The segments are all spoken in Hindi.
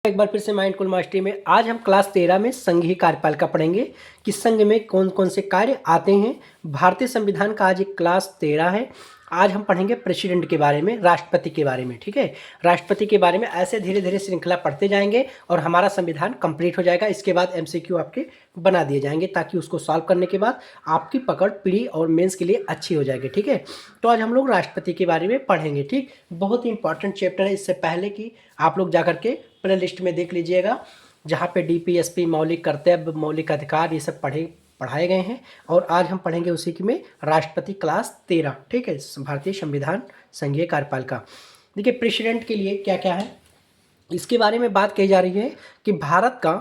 एक बार फिर से माइंडफुल मास्टरी में आज हम क्लास 13 में संघीय कार्यपालिका पढ़ेंगे कि संघ में कौन कौन से कार्य आते हैं। भारतीय संविधान का आज एक क्लास 13 है। आज हम पढ़ेंगे प्रेसिडेंट के बारे में, राष्ट्रपति के बारे में। ठीक है, राष्ट्रपति के बारे में ऐसे धीरे धीरे श्रृंखला पढ़ते जाएंगे और हमारा संविधान कंप्लीट हो जाएगा। इसके बाद एमसीक्यू आपके बना दिए जाएंगे ताकि उसको सॉल्व करने के बाद आपकी पकड़ प्री और मेंस के लिए अच्छी हो जाएगी। ठीक है, तो आज हम लोग राष्ट्रपति के बारे में पढ़ेंगे। ठीक, बहुत ही इंपॉर्टेंट चैप्टर है। इससे पहले कि आप लोग जाकर के प्ले लिस्ट में देख लीजिएगा जहाँ पे डीपीएसपी, मौलिक कर्तव्य, मौलिक अधिकार, ये सब पढ़ाए गए हैं। और आज हम पढ़ेंगे उसी की में राष्ट्रपति क्लास 13। ठीक है, भारतीय संविधान संघीय कार्यपालिका। देखिए प्रेसिडेंट के लिए क्या क्या है इसके बारे में बात कही जा रही है कि भारत का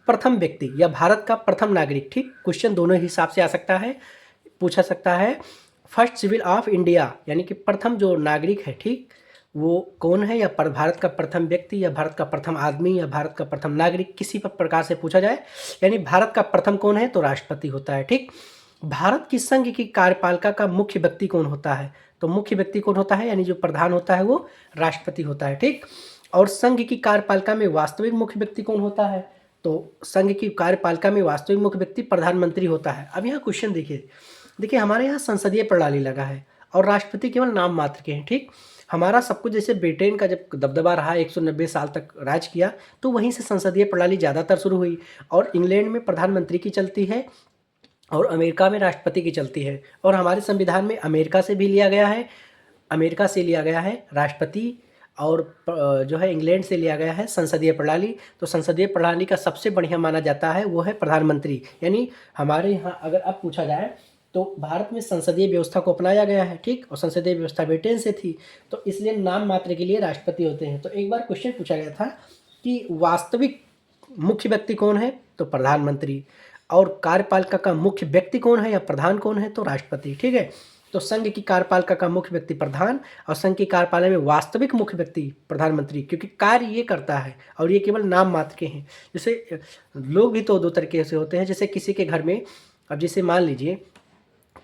प्रथम व्यक्ति या भारत का प्रथम नागरिक। ठीक, क्वेश्चन दोनों ही हिसाब से आ सकता है, पूछा सकता है। फर्स्ट सिविल ऑफ इंडिया यानी कि प्रथम जो नागरिक है, ठीक, वो कौन है, या भारत का प्रथम व्यक्ति या भारत का प्रथम आदमी या भारत का प्रथम नागरिक, किसी पर प्रकार से पूछा जाए यानी भारत का प्रथम कौन है तो राष्ट्रपति होता है। ठीक, भारत की संघ की कार्यपालिका का मुख्य व्यक्ति कौन होता है तो मुख्य व्यक्ति कौन होता है यानी जो प्रधान होता है वो राष्ट्रपति होता है। ठीक, और संघ की कार्यपालिका में वास्तविक मुख्य व्यक्ति कौन होता है तो संघ की कार्यपालिका में वास्तविक मुख्य व्यक्ति प्रधानमंत्री होता है। अब यहाँ क्वेश्चन देखिए हमारे यहाँ संसदीय प्रणाली लगा है और राष्ट्रपति केवल नाम मात्र के हैं। ठीक, हमारा सब कुछ जैसे ब्रिटेन का जब दबदबा रहा 190 साल तक राज किया तो वहीं से संसदीय प्रणाली ज़्यादातर शुरू हुई। और इंग्लैंड में प्रधानमंत्री की चलती है और अमेरिका में राष्ट्रपति की चलती है। और हमारे संविधान में अमेरिका से लिया गया है राष्ट्रपति, और जो है इंग्लैंड से लिया गया है संसदीय प्रणाली। तो संसदीय प्रणाली का सबसे बढ़िया माना जाता है वो है प्रधानमंत्री। यानी हमारे यहाँ अगर अब पूछा जाए तो भारत में संसदीय व्यवस्था को अपनाया गया है। ठीक, और संसदीय व्यवस्था ब्रिटेन से थी तो इसलिए नाम मात्र के लिए राष्ट्रपति होते हैं। तो एक बार क्वेश्चन पूछा गया था कि वास्तविक मुख्य व्यक्ति कौन है तो प्रधानमंत्री, और कार्यपालिका का मुख्य व्यक्ति कौन है या प्रधान कौन है तो राष्ट्रपति। ठीक है, तो संघ की कार्यपालिका का मुख्य व्यक्ति प्रधान और संघ की कार्यपालिका में वास्तविक मुख्य व्यक्ति प्रधानमंत्री, क्योंकि कार्य ये करता है और ये केवल नाम मात्र के हैं। जैसे लोग भी तो दो तरीके से होते हैं, जैसे किसी के घर में, अब जैसे मान लीजिए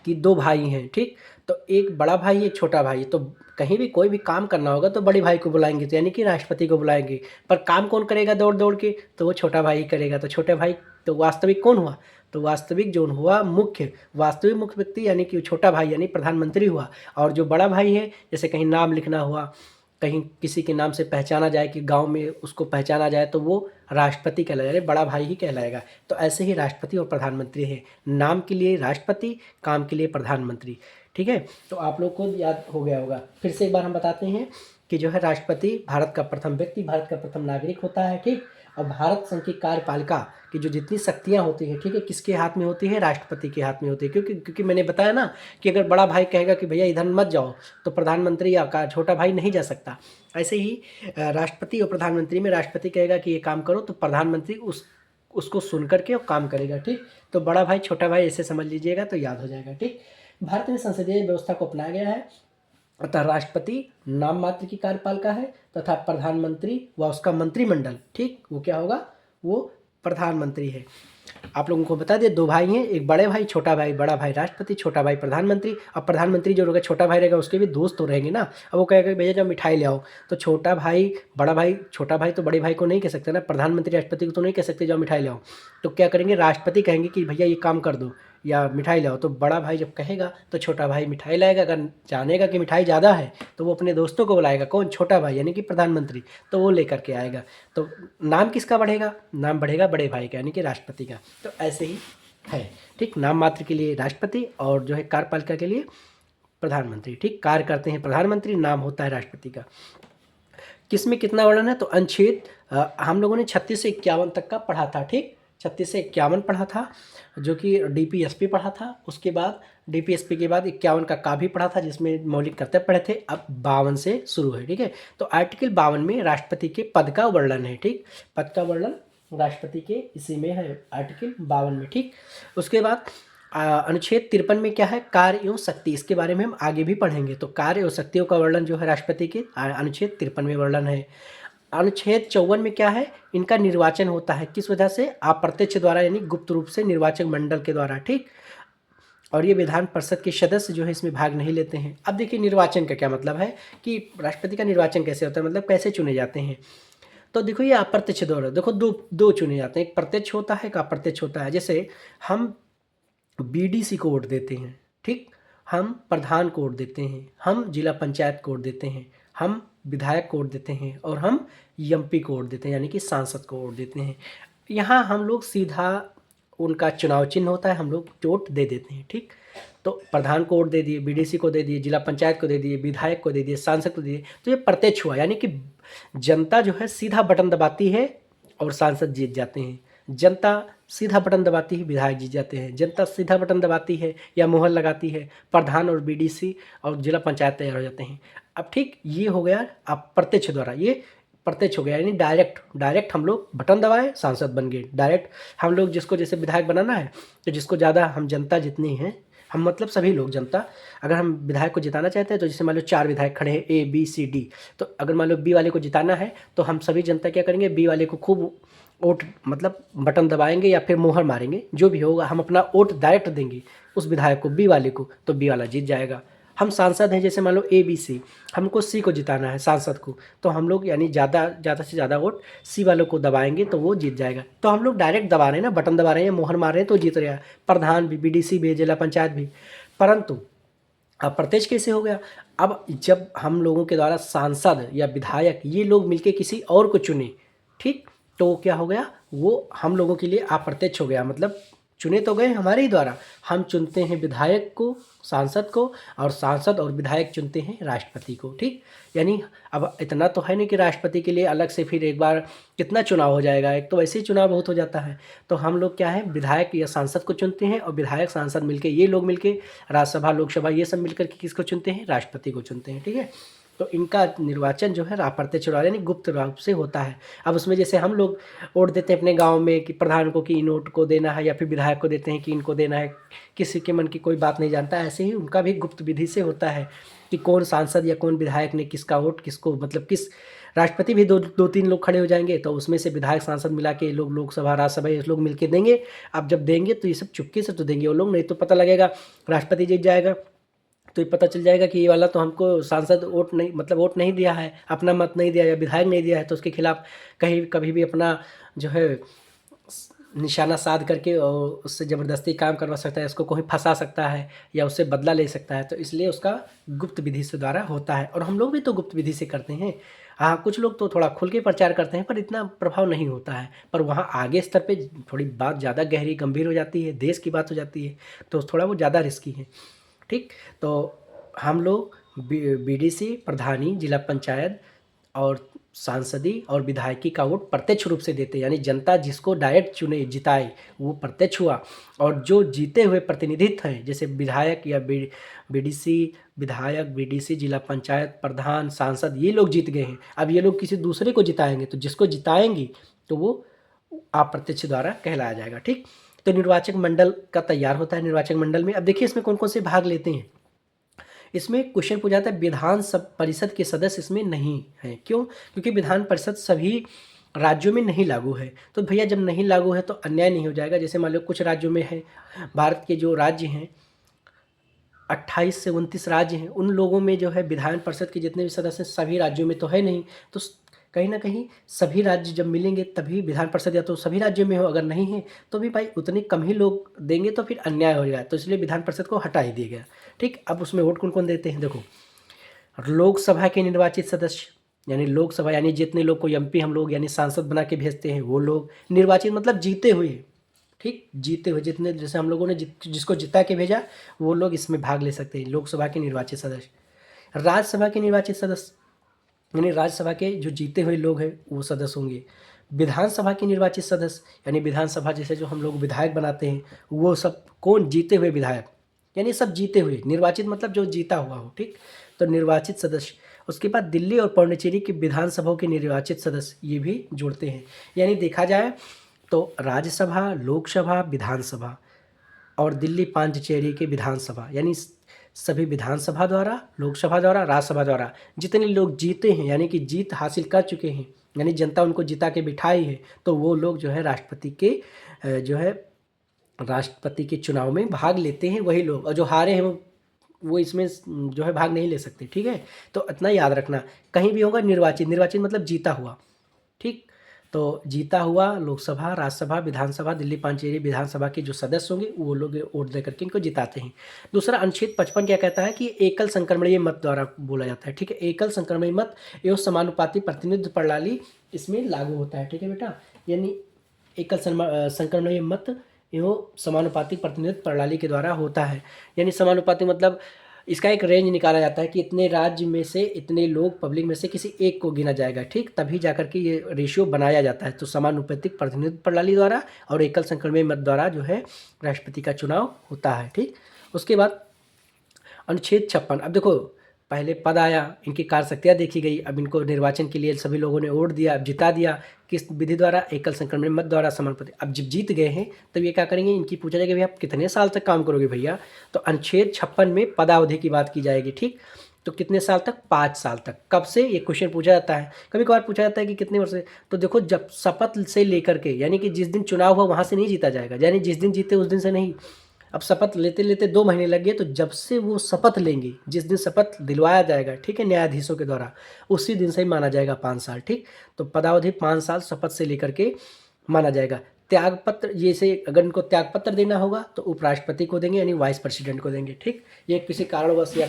कि दो भाई हैं। ठीक, तो एक बड़ा भाई एक छोटा भाई, तो कहीं भी कोई भी काम करना होगा तो बड़े भाई को बुलाएंगे, तो यानी कि राष्ट्रपति को बुलाएंगे। पर काम कौन करेगा दौड़ दौड़ के तो वो छोटा भाई ही करेगा। तो छोटे भाई तो वास्तविक कौन हुआ तो वास्तविक जो हुआ वास्तविक मुख्य व्यक्ति यानी कि छोटा भाई यानी प्रधानमंत्री हुआ। और जो बड़ा भाई है, जैसे कहीं नाम लिखना हुआ, कहीं किसी के नाम से पहचाना जाए कि गांव में उसको पहचाना जाए तो वो राष्ट्रपति कहलाएगा, बड़ा भाई ही कहलाएगा। तो ऐसे ही राष्ट्रपति और प्रधानमंत्री है, नाम के लिए राष्ट्रपति, काम के लिए प्रधानमंत्री। ठीक है, तो आप लोग को याद हो गया होगा। फिर से एक बार हम बताते हैं कि जो है राष्ट्रपति भारत का प्रथम व्यक्ति, भारत का प्रथम नागरिक होता है। ठीक, और भारत संघ की कार्यपालिका की जो जितनी शक्तियाँ होती हैं, ठीक है, किसके हाथ में होती है राष्ट्रपति के हाथ में होती है। क्योंकि मैंने बताया ना कि अगर बड़ा भाई कहेगा कि भैया इधर मत जाओ तो प्रधानमंत्री या छोटा भाई नहीं जा सकता। ऐसे ही राष्ट्रपति और प्रधानमंत्री में राष्ट्रपति कहेगा कि ये काम करो तो प्रधानमंत्री उसको सुन करके और काम करेगा। ठीक, तो बड़ा भाई छोटा भाई ऐसे समझ लीजिएगा तो याद हो जाएगा। ठीक, भारत में संसदीय व्यवस्था को अपनाया गया है, अतः राष्ट्रपति नाम मात्र की कार्यपालिका है तथा प्रधानमंत्री व उसका मंत्रिमंडल, ठीक, वो क्या होगा, वो प्रधानमंत्री है। आप लोगों को बता दें दो भाई हैं, एक बड़े भाई छोटा भाई, बड़ा भाई राष्ट्रपति, छोटा भाई प्रधानमंत्री। अब प्रधानमंत्री जो रहेगा छोटा भाई रहेगा उसके भी दोस्त तो रहेंगे ना। अब वो कहेगा भैया जब मिठाई ले आओ, तो छोटा भाई बड़ा भाई, छोटा भाई तो बड़े भाई को नहीं कह सकते ना, प्रधानमंत्री राष्ट्रपति को तो नहीं कह सकते जाओ मिठाई ले आओ। तो क्या करेंगे, राष्ट्रपति कहेंगे कि भैया ये काम कर दो या मिठाई लाओ। तो बड़ा भाई जब कहेगा तो छोटा भाई मिठाई लाएगा। अगर जानेगा कि मिठाई ज़्यादा है तो वो अपने दोस्तों को बुलाएगा, कौन, छोटा भाई यानी कि प्रधानमंत्री, तो वो लेकर के आएगा। तो नाम किसका बढ़ेगा, नाम बढ़ेगा बड़े भाई का यानी कि राष्ट्रपति का। तो ऐसे ही है। ठीक, नाम मात्र के लिए राष्ट्रपति और जो है कार्यपालिका के लिए प्रधानमंत्री। ठीक, कार्य करते हैं प्रधानमंत्री, नाम होता है राष्ट्रपति का। किस में कितना वर्णन है तो अनुच्छेद हम लोगों ने 36 से 51 तक का पढ़ा था। ठीक, 36 से 51 पढ़ा था जो कि डीपीएसपी पढ़ा था। उसके बाद डीपीएसपी के बाद 51 का भी पढ़ा था जिसमें मौलिक कर्तव्य पढ़े थे। अब 52 से शुरू है। ठीक है, तो आर्टिकल 52 में राष्ट्रपति के पद का वर्णन है। ठीक, पद का वर्णन राष्ट्रपति के इसी में है आर्टिकल 52 में। ठीक, उसके बाद अनुच्छेद 53 में क्या है, कार्य एवं शक्ति, इसके बारे में हम आगे भी पढ़ेंगे। तो कार्य एवं शक्तियों का वर्णन जो है राष्ट्रपति के अनुच्छेद 53 में वर्णन है। अनुच्छेद 54 में क्या है, इनका निर्वाचन होता है, किस वजह से, अप्रत्यक्ष द्वारा यानी गुप्त रूप से निर्वाचक मंडल के द्वारा। ठीक, और ये विधान परिषद के सदस्य जो है इसमें भाग नहीं लेते हैं। अब देखिए निर्वाचन का क्या मतलब है कि राष्ट्रपति का निर्वाचन कैसे होता है, मतलब कैसे चुने जाते हैं। तो देखो ये अप्रत्यक्ष द्वारा, देखो दो दो चुने जाते हैं, एक प्रत्यक्ष होता है, एक अप्रत्यक्ष होता है। जैसे हम बीडीसी को वोट देते हैं, ठीक, हम प्रधान को वोट देते हैं, हम जिला पंचायत को वोट देते हैं, हम विधायक को वोट देते हैं, और हम एमपी को वोट देते हैं, यानी कि सांसद को वोट देते हैं। यहाँ हम लोग सीधा उनका चुनाव चिन्ह होता है, हम लोग वोट दे देते हैं, ठीक। तो प्रधान को वोट दे दिए, बीडीसी को दे दिए, जिला पंचायत को दे दिए, विधायक को दे दिए, सांसद को दे दिए, तो ये प्रत्यक्ष हुआ, यानी कि जनता जो है सीधा बटन दबाती है और सांसद जीत जाते हैं। जनता सीधा बटन दबाती है, विधायक जीत जाते हैं। जनता सीधा बटन दबाती है या मोहर लगाती है, प्रधान और बीडीसी और जिला पंचायत तैयार हो जाते हैं। अब ठीक ये हो गया अप्रत्यक्ष द्वारा, ये प्रत्यक्ष हो गया, यानी डायरेक्ट हम लोग बटन दबाए सांसद बन गए। डायरेक्ट हम लोग जिसको जैसे विधायक बनाना है, तो जिसको ज़्यादा हम जनता जितनी है, हम मतलब सभी लोग जनता, अगर हम विधायक को जिताना चाहते हैं तो जैसे मान लो 4 विधायक खड़े हैं, ए बी सी डी, तो अगर मान लो बी वाले को जिताना है तो हम सभी जनता क्या करेंगे, बी वाले को खूब वोट मतलब बटन दबाएंगे या फिर मोहर मारेंगे, जो भी होगा हम अपना वोट डायरेक्ट देंगे उस विधायक को, बी वाले को, तो बी वाला जीत जाएगा। हम सांसद हैं, जैसे मान लो ए बी सी, हमको सी को जिताना है सांसद को, तो हम लोग यानी ज़्यादा से ज़्यादा वोट सी वालों को दबाएंगे तो वो जीत जाएगा। तो हम लोग डायरेक्ट दबा रहे हैं ना, बटन दबा रहे हैं, मोहर मार रहे हैं, तो जीत रहा है। प्रधान भी, बीडीसी भी, जिला पंचायत भी। परंतु अब प्रत्यक्ष कैसे हो गया, अब जब हम लोगों के द्वारा सांसद या विधायक ये लोग मिलके किसी और को चुने, ठीक, तो क्या हो गया, वो हम लोगों के लिए अप्रत्यक्ष हो गया। मतलब चुने तो गए हमारे ही द्वारा, हम चुनते हैं विधायक को, सांसद को, और सांसद और विधायक चुनते हैं राष्ट्रपति को, ठीक। यानी अब इतना तो है नहीं कि राष्ट्रपति के लिए अलग से फिर एक बार कितना चुनाव हो जाएगा, एक तो वैसे ही चुनाव बहुत हो जाता है। तो हम लोग क्या है, विधायक या सांसद को चुनते हैं, और विधायक सांसद मिलके, ये लोग मिलके राज्यसभा लोकसभा ये सब मिलकर के किसको चुनते हैं, राष्ट्रपति को चुनते हैं, ठीक है। तो इनका निर्वाचन जो है अप्रत्यक्ष चुनाव यानी गुप्त रूप से होता है। अब उसमें जैसे हम लोग वोट देते हैं अपने गांव में कि प्रधान को कि इन वोट को देना है, या फिर विधायक को देते हैं कि इनको देना है, किसी के मन की कोई बात नहीं जानता, ऐसे ही उनका भी गुप्त विधि से होता है कि कौन सांसद या कौन विधायक ने किसका वोट किसको, मतलब किस, राष्ट्रपति भी दो तीन लोग खड़े हो जाएंगे, तो उसमें से विधायक सांसद मिला के लोग लोकसभा राज्यसभा ये लोग मिलके देंगे। अब जब देंगे तो ये सब चुपके से तो देंगे वो लोग, नहीं तो पता लगेगा राष्ट्रपति जीत जाएगा तो ये पता चल जाएगा कि ये वाला तो हमको सांसद वोट नहीं, मतलब वोट नहीं दिया है, अपना मत नहीं दिया, या विधायक नहीं दिया है, तो उसके खिलाफ कहीं कभी भी अपना जो है निशाना साध करके और उससे ज़बरदस्ती काम करवा सकता है, उसको कोई फंसा सकता है या उससे बदला ले सकता है। तो इसलिए उसका गुप्त विधि से द्वारा होता है, और हम लोग भी तो गुप्त विधि से करते हैं। हाँ, कुछ लोग तो थोड़ा खुल के प्रचार करते हैं, पर इतना प्रभाव नहीं होता है। पर वहाँ आगे स्तर पे थोड़ी बात ज़्यादा गहरी गंभीर हो जाती है, देश की बात हो जाती है, तो थोड़ा वो ज़्यादा रिस्की है, ठीक। तो हम लोग बीडीसी, प्रधानी, जिला पंचायत और सांसदी और विधायकी का वोट प्रत्यक्ष रूप से देते हैं, यानी जनता जिसको डायरेक्ट चुने जिताए वो प्रत्यक्ष हुआ, और जो जीते हुए प्रतिनिधित्व हैं जैसे विधायक या बीडीसी, विधायक, बीडीसी, जिला पंचायत, प्रधान, सांसद, ये लोग जीत गए हैं। अब ये लोग किसी दूसरे को जिताएंगे, तो जिसको जिताएंगी तो वो अप्रत्यक्ष द्वारा कहलाया जाएगा, ठीक। तो निर्वाचक मंडल का तैयार होता है। निर्वाचक मंडल में अब देखिए इसमें कौन कौन से भाग लेते हैं। इसमें क्वेश्चन पूछा जाता है विधान परिषद के सदस्य इसमें नहीं है, क्यों, क्योंकि विधान परिषद सभी राज्यों में नहीं लागू है। तो भैया जब नहीं लागू है तो अन्याय नहीं हो जाएगा। जैसे मान लो कुछ राज्यों में है, भारत के जो राज्य हैं 28 से 29 राज्य हैं, उन लोगों में जो है विधान परिषद के जितने भी सदस्य हैं सभी राज्यों में तो है नहीं, तो कहीं ना कहीं सभी राज्य जब मिलेंगे तभी विधान परिषद, या तो सभी राज्यों में हो, अगर नहीं है तो भी भाई उतने कम ही लोग देंगे तो फिर अन्याय हो जाएगा, तो इसलिए विधान परिषद को हटा ही दिया गया, ठीक। अब उसमें वोट कौन कौन देते हैं, देखो लोकसभा के निर्वाचित सदस्य, यानी लोकसभा यानी जितने लोग को एमपी हम लोग यानी सांसद बना के भेजते हैं वो लोग, निर्वाचित मतलब जीते हुए, ठीक, जीते हुए जितने, जैसे हम लोगों ने जिसको जिता के भेजा वो लोग इसमें भाग ले सकते हैं, लोकसभा के निर्वाचित सदस्य। राज्यसभा के निर्वाचित सदस्य यानी राज्यसभा के जो जीते हुए लोग हैं वो सदस्य होंगे। विधानसभा के निर्वाचित सदस्य यानी विधानसभा जैसे जो हम लोग विधायक बनाते हैं वो सब कौन, जीते हुए विधायक, यानी सब जीते हुए, निर्वाचित मतलब जो जीता हुआ हो, ठीक। तो निर्वाचित सदस्य, उसके बाद दिल्ली और पौंडीचेरी की विधानसभाओं के निर्वाचित सदस्य ये भी जोड़ते हैं। यानी देखा जाए तो राज्यसभा, लोकसभा, विधानसभा और दिल्ली पांडिचेरी के विधानसभा, यानी सभी विधानसभा द्वारा, लोकसभा द्वारा, राज्यसभा द्वारा जितने लोग जीते हैं यानी कि जीत हासिल कर चुके हैं, यानी जनता उनको जिता के बिठाई है, तो वो लोग जो है राष्ट्रपति के चुनाव में भाग लेते हैं वही लोग, और जो हारे हैं वो इसमें जो है भाग नहीं ले सकते, ठीक है। तो इतना याद रखना, कहीं भी होगा निर्वाचित, निर्वाचित मतलब जीता हुआ, ठीक। तो जीता हुआ लोकसभा, राज्यसभा, विधानसभा, दिल्ली पांचेरी विधानसभा के जो सदस्य होंगे वो लोग वोट दे करके इनको जिताते हैं। दूसरा अनुच्छेद 55 क्या कहता है कि एकल संक्रमणीय मत द्वारा बोला जाता है। ठीक है, एकल संक्रमणीय मत एवं समानुपाती प्रतिनिधित्व प्रणाली इसमें लागू होता है। ठीक है बेटा, यानी एकल संक्रमणीय मत एवं समानुपाती प्रतिनिधित्व प्रणाली के द्वारा होता है। यानी समानुपाती मतलब इसका एक रेंज निकाला जाता है कि इतने राज्य में से इतने लोग पब्लिक में से किसी एक को गिना जाएगा, ठीक, तभी जाकर के ये रेशियो बनाया जाता है। तो समानुपातिक प्रतिनिधित्व प्रणाली द्वारा और एकल संक्रमणीय मत द्वारा जो है राष्ट्रपति का चुनाव होता है। ठीक, उसके बाद अनुच्छेद 56। अब देखो पहले पद आया, इनकी कार्यशक्तियाँ देखी गई, अब इनको निर्वाचन के लिए सभी लोगों ने वोट दिया, अब जिता दिया किस विधि द्वारा, एकल संक्रमण मत द्वारा समानुपाती। अब जब जीत गए हैं तब ये क्या करेंगे, इनकी पूछा जाएगा भाई आप कितने साल तक काम करोगे भैया, तो अनुच्छेद 56 में पदावधि की बात की जाएगी। ठीक, तो कितने साल तक, 5 साल तक। कब से, ये क्वेश्चन पूछा जाता है, कभी कभार पूछा जाता है कि कितने वर्ष से, तो देखो जब शपथ से लेकर के, यानी कि जिस दिन चुनाव हुआ वहाँ से नहीं जीता जाएगा, यानी जिस दिन जीते उस दिन से नहीं। अब शपथ लेते लेते 2 महीने लग गए, तो जब से वो शपथ लेंगे, जिस दिन शपथ दिलवाया जाएगा, ठीक है, न्यायाधीशों के द्वारा, उसी दिन से ही माना जाएगा 5 साल। ठीक, तो पदावधि 5 साल शपथ से लेकर के माना जाएगा। त्यागपत्र, जैसे अगर इनको त्यागपत्र देना होगा तो उपराष्ट्रपति को देंगे, यानी वाइस प्रेसिडेंट को देंगे। ठीक, ये किसी कारणवश या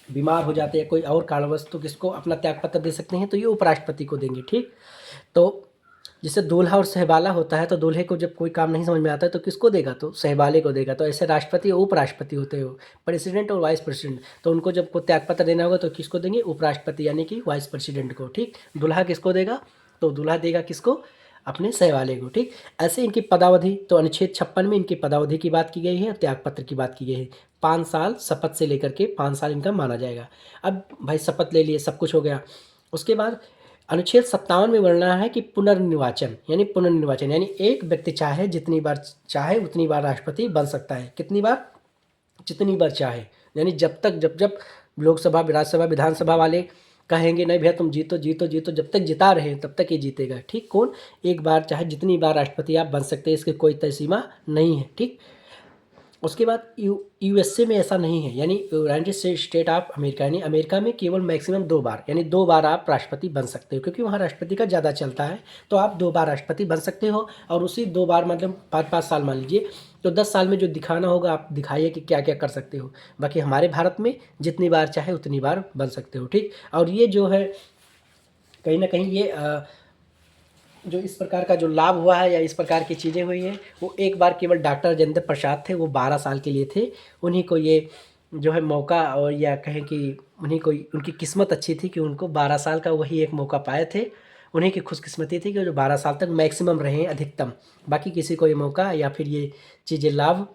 बीमार हो जाते हैं कोई और कारणवश तो किसको अपना त्यागपत्र दे सकते हैं, तो ये उपराष्ट्रपति को देंगे। ठीक, तो जैसे दूल्हा और सहबाला होता है, तो दूल्हे को जब कोई काम नहीं समझ में आता है तो किसको देगा, तो सहबाले को देगा। तो ऐसे राष्ट्रपति और उपराष्ट्रपति होते हो, प्रेसिडेंट और वाइस प्रेसिडेंट, तो उनको जब को त्यागपत्र देना होगा तो किसको देंगे, उपराष्ट्रपति यानी कि वाइस प्रेसिडेंट को। ठीक, दूल्हा किसको देगा, तो दूल्हा देगा किसको, अपने सहवाले को। ठीक, ऐसे इनकी पदावधि, तो अनुच्छेद 56 में इनकी पदावधि की बात की गई है और त्यागपत्र की बात की गई है। 5 साल शपथ से लेकर के 5 साल इनका माना जाएगा। अब भाई शपथ ले लिए, सब कुछ हो गया, उसके बाद अनुच्छेद 57 में वर्णना है कि पुनर्निर्वाचन, यानी एक व्यक्ति चाहे जितनी बार चाहे उतनी बार राष्ट्रपति बन सकता है। कितनी बार, जितनी बार चाहे, यानी जब तक जब लोकसभा, राज्यसभा, विधानसभा वाले कहेंगे नहीं भैया तुम जीतो जीतो जीतो, जब तक जिता रहे हैं तब तक ये जीतेगा। ठीक, कौन, एक बार चाहे जितनी बार राष्ट्रपति आप बन सकते हैं, इसकी कोई तय सीमा नहीं है। ठीक, उसके बाद यूएसए में ऐसा नहीं है, यानी यूनाइटेड स्टेट ऑफ अमेरिका, यानी अमेरिका में केवल मैक्सिमम 2 बार, यानी 2 बार आप राष्ट्रपति बन सकते हो, क्योंकि वहाँ राष्ट्रपति का ज़्यादा चलता है, तो आप 2 बार राष्ट्रपति बन सकते हो। और उसी 2 बार मतलब 5-5 साल मान लीजिए, तो 10 साल में जो दिखाना होगा आप दिखाइए कि क्या क्या कर सकते हो। बाकी हमारे भारत में जितनी बार चाहे उतनी बार बन सकते हो। ठीक, और ये जो है कहीं ना कहीं ये जो इस प्रकार का जो लाभ हुआ है या इस प्रकार की चीज़ें हुई हैं, वो एक बार केवल डॉक्टर राजेंद्र प्रसाद थे, वो 12 साल के लिए थे, उन्हीं को ये जो है मौका, और या कहें कि उन्हीं को, उनकी किस्मत अच्छी थी कि उनको 12 साल का वही एक मौका पाए थे, उन्हीं की खुशकिस्मती थी कि जो 12 साल तक मैक्सिमम रहे, अधिकतम। बाकी किसी को ये मौका या फिर ये चीज़ें लाभ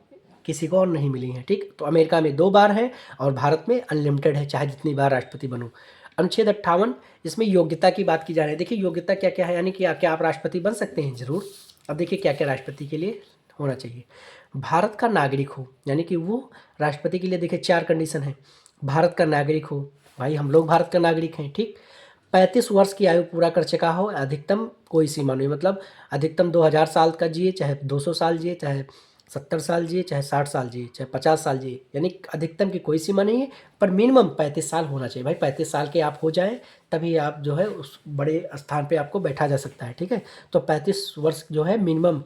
किसी को और नहीं मिली हैं। ठीक, तो अमेरिका में 2 बार है और भारत में अनलिमिटेड है, चाहे जितनी बार राष्ट्रपति बनो। अनुच्छेद 58, इसमें योग्यता की बात की जा रही है। देखिए योग्यता क्या क्या है, यानी कि क्या आप राष्ट्रपति बन सकते हैं, जरूर। अब देखिए क्या क्या राष्ट्रपति के लिए होना चाहिए, भारत का नागरिक हो, यानी कि वो राष्ट्रपति के लिए देखिए 4 कंडीशन है। भारत का नागरिक हो, भाई हम लोग भारत का नागरिक हैं। ठीक, 35 वर्ष की आयु पूरा कर चुका हो, अधिकतम कोई सीमा नहीं, मतलब अधिकतम 2000 साल का जिए, चाहे 200 साल जिए, चाहे 70 साल जिए, चाहे 60 साल जिए, चाहे 50 साल जिए, यानी अधिकतम की कोई सीमा नहीं है, पर मिनिमम 35 साल होना चाहिए। भाई 35 साल के आप हो जाए तभी आप जो है उस बड़े स्थान पे आपको बैठा जा सकता है। ठीक है, तो 35 वर्ष जो है मिनिमम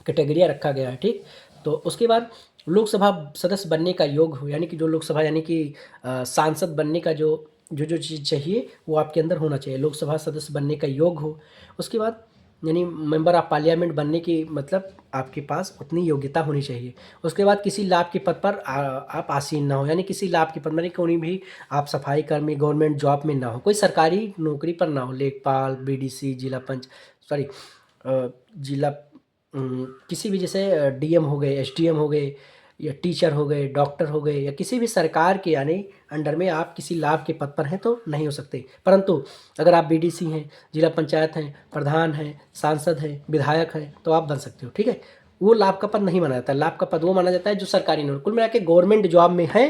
कैटेगरिया रखा गया है। ठीक, तो उसके बाद लोकसभा सदस्य बनने का योग हो, यानी कि जो लोकसभा, यानी कि सांसद बनने का जो चीज़ चाहिए वो आपके अंदर होना चाहिए, लोकसभा सदस्य बनने का योग हो। उसके बाद यानी मेंबर ऑफ पार्लियामेंट बनने की मतलब आपके पास उतनी योग्यता होनी चाहिए। उसके बाद किसी लाभ के पद पर आप आसीन ना हो, यानी किसी लाभ के पद में कोई भी आप सफाई कर्मी गवर्नमेंट जॉब में ना हो, कोई सरकारी नौकरी पर ना हो, लेखपाल, बीडीसी, जिला पंच, सॉरी जिला किसी भी, जैसे डीएम हो गए, एसडीएम हो गए, या टीचर हो गए, डॉक्टर हो गए, या किसी भी सरकार के यानी अंडर में आप किसी लाभ के पद पर हैं तो नहीं हो सकते। परंतु अगर आप बीडीसी हैं, जिला पंचायत हैं, प्रधान हैं, सांसद हैं, विधायक हैं, तो आप बन सकते हो। ठीक है, वो लाभ का पद नहीं माना जाता, लाभ का पद वो माना जाता है जो सरकारी नौकरी, कुल मिला के गवर्नमेंट जॉब में है,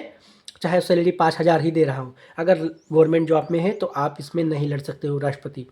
चाहे सैलरी 5000 ही दे रहा हो, अगर गवर्नमेंट जॉब में है तो आप इसमें नहीं लड़ सकते हो राष्ट्रपति।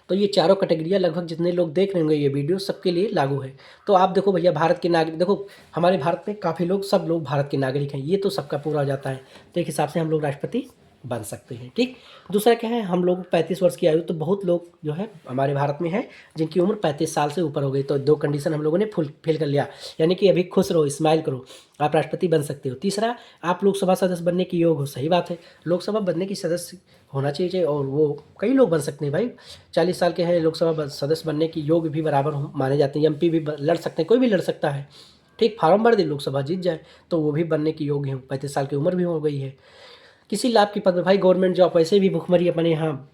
तो ये चारों कैटेगरियाँ लगभग जितने लोग देख रहे होंगे ये वीडियो सबके लिए लागू है। तो आप देखो भैया, भारत के नागरिक, देखो हमारे भारत में काफ़ी लोग, सब लोग भारत के नागरिक हैं, ये तो सबका पूरा हो जाता है, तो एक हिसाब से हम लोग राष्ट्रपति बन सकते हैं। ठीक, दूसरा क्या है, हम लोग 35 वर्ष की आयु, तो बहुत लोग जो है हमारे भारत में हैं जिनकी उम्र 35 साल से ऊपर हो गई, तो 2 कंडीशन हम लोगों ने फुल कर लिया, यानी कि अभी खुश रहो, स्माइल करो, आप राष्ट्रपति बन सकते हो। तीसरा, आप लोकसभा सदस्य बनने के योग हो, सही बात है, लोकसभा बनने की सदस्य होना चाहिए, और वो कई लोग बन सकते हैं भाई, 40 साल के हैं, लोकसभा सदस्य बनने की योग भी बराबर माने जाते हैं, एमपी भी लड़ सकते हैं, कोई भी लड़ सकता है। ठीक, फार्म भर दे, लोकसभा जीत जाए, तो वो भी बनने की योग्य है, 35 साल की उम्र भी हो गई है। किसी लाभ की पद में, भाई गवर्नमेंट जॉब वैसे भी भुखमरी अपने यहाँ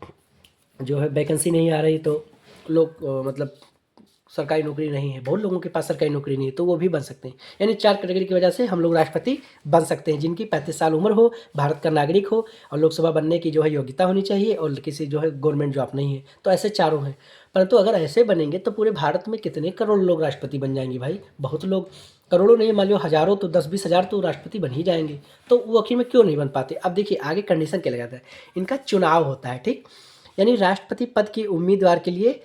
जो है वैकेंसी नहीं आ रही, तो लोग मतलब सरकारी नौकरी नहीं है, बहुत लोगों के पास सरकारी नौकरी नहीं है, तो वो भी बन सकते हैं। यानी 4 कैटेगरी की वजह से हम लोग राष्ट्रपति बन सकते हैं, जिनकी 35 साल उम्र हो, भारत का नागरिक हो, और लोकसभा बनने की जो है योग्यता होनी चाहिए, और किसी जो है गवर्नमेंट जॉब नहीं है, तो ऐसे चारों हैं। परंतु अगर ऐसे बनेंगे तो पूरे भारत में कितने करोड़ लोग राष्ट्रपति बन जाएंगे भाई, बहुत लोग, करोड़ों नहीं, मान लो हज़ारों, तो 10-20 हज़ार तो राष्ट्रपति बन ही जाएंगे, तो वो आखिर में क्यों नहीं बन पाते। अब देखिए आगे कंडीशन क्या लगाता है, इनका चुनाव होता है। ठीक, यानी राष्ट्रपति पद के उम्मीदवार के लिए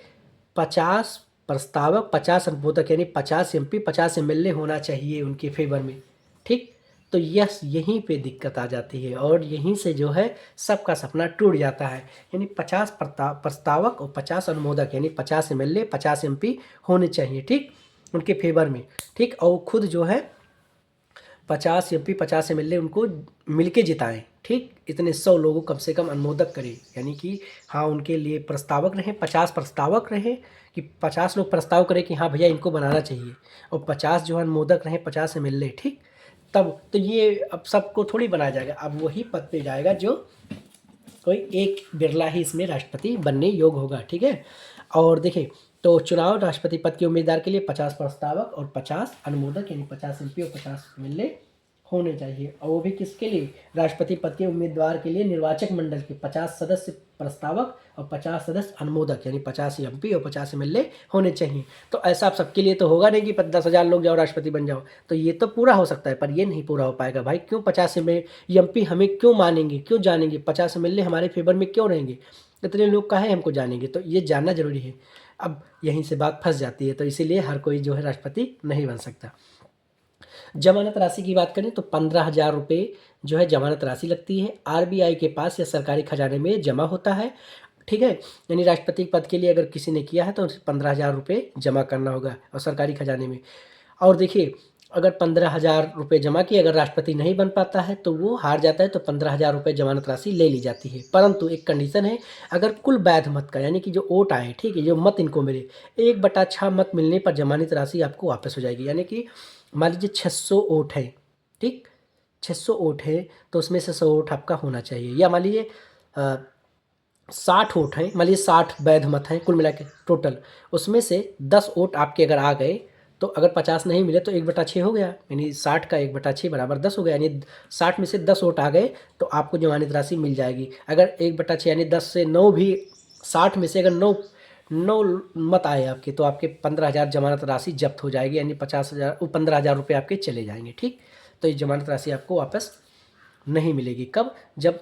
50 प्रस्तावक, 50 अनुमोदक, यानी 50 एमपी, 50 एमएलए होना चाहिए उनके फेवर में। ठीक, तो यहीं पे दिक्कत आ जाती है, और यहीं से जो है सबका सपना टूट जाता है। यानी 50 प्रस्तावक और 50 अनुमोदक, यानी 50 एमएलए, 50 एमपी होने चाहिए, ठीक, उनके फेवर में। ठीक, और खुद जो है 50 एमपी, 50 एमएलए उनको मिलके जिताएं। ठीक, इतने 100 लोगों कम से कम अनुमोदक करें, यानी कि हाँ उनके लिए प्रस्तावक रहें, 50 प्रस्तावक रहें, कि 50 लोग प्रस्ताव करें कि हाँ भैया इनको बनाना चाहिए, और 50 जो है अनुमोदक रहें, 50 एमएलए। ठीक, तब तो ये अब सबको थोड़ी बनाया जाएगा, अब वही पद पे जाएगा जो कोई एक बिरला ही इसमें राष्ट्रपति बनने योग्य होगा। ठीक है, और देखिए, तो चुनाव राष्ट्रपति पद के उम्मीदवार के लिए 50 प्रस्तावक और 50 अनुमोदक, यानी 50 एमपी और 50 एमएलए होने चाहिए, और वो भी किसके लिए, राष्ट्रपति पद के उम्मीदवार के लिए निर्वाचक मंडल के 50 सदस्य प्रस्तावक और 50 सदस्य अनुमोदक, यानी 50 एमपी और 50 एमएलए होने चाहिए। तो ऐसा आप सबके लिए तो होगा नहीं कि 10,000 लोग जाओ राष्ट्रपति बन जाओ, तो ये तो पूरा हो सकता है, पर ये नहीं पूरा हो पाएगा भाई। क्यों 50 एमपी हमें क्यों मानेंगे, क्यों जानेंगे, 50 एमएलए हमारे फेवर में क्यों रहेंगे, इतने लोग काहे हमको जानेंगे, तो ये जानना जरूरी है। अब यहीं से बात फंस जाती है, तो इसीलिए हर कोई जो है राष्ट्रपति नहीं बन सकता। जमानत राशि की बात करें तो 15,000 रुपये जो है जमानत राशि लगती है, आरबीआई के पास या सरकारी खजाने में जमा होता है। ठीक है, यानी राष्ट्रपति पद के लिए अगर किसी ने किया है तो उसे 15,000 रुपये जमा करना होगा, और सरकारी खजाने में। और देखिए, अगर 15,000 रुपये जमा किए, अगर राष्ट्रपति नहीं बन पाता है तो वो हार जाता है, तो 15,000 रुपये जमानत राशि ले ली जाती है। परंतु एक कंडीशन है, अगर कुल वैध मत का, यानी कि जो वोट आए, ठीक है, जो मत इनको मिले, 1/6 मत मिलने पर जमानत राशि आपको वापस हो जाएगी। यानी कि मान लीजिए 600 वोट है, ठीक, 600 वोट है, तो उसमें से 100 वोट आपका होना चाहिए, या मान लीजिए 60 वोट हैं, मान लीजिए 60 वैध मत हैं कुल मिला के टोटल, उसमें से 10 वोट आपके अगर आ गए, तो अगर 50 नहीं मिले तो 1/6 हो गया, यानी 60 का 1/6 बराबर 10 हो गया, यानी 60 में से 10 वोट आ गए तो आपको जमानत राशि मिल जाएगी। अगर 1/6 यानी 10 से 9 भी, 60 में से अगर 9 मत आए आपके, तो आपके 15,000 जमानत राशि जब्त हो जाएगी, यानी 50,000 15,000 रुपये आपके चले जाएंगे। ठीक, तो ये जमानत राशि आपको वापस नहीं मिलेगी। कब, जब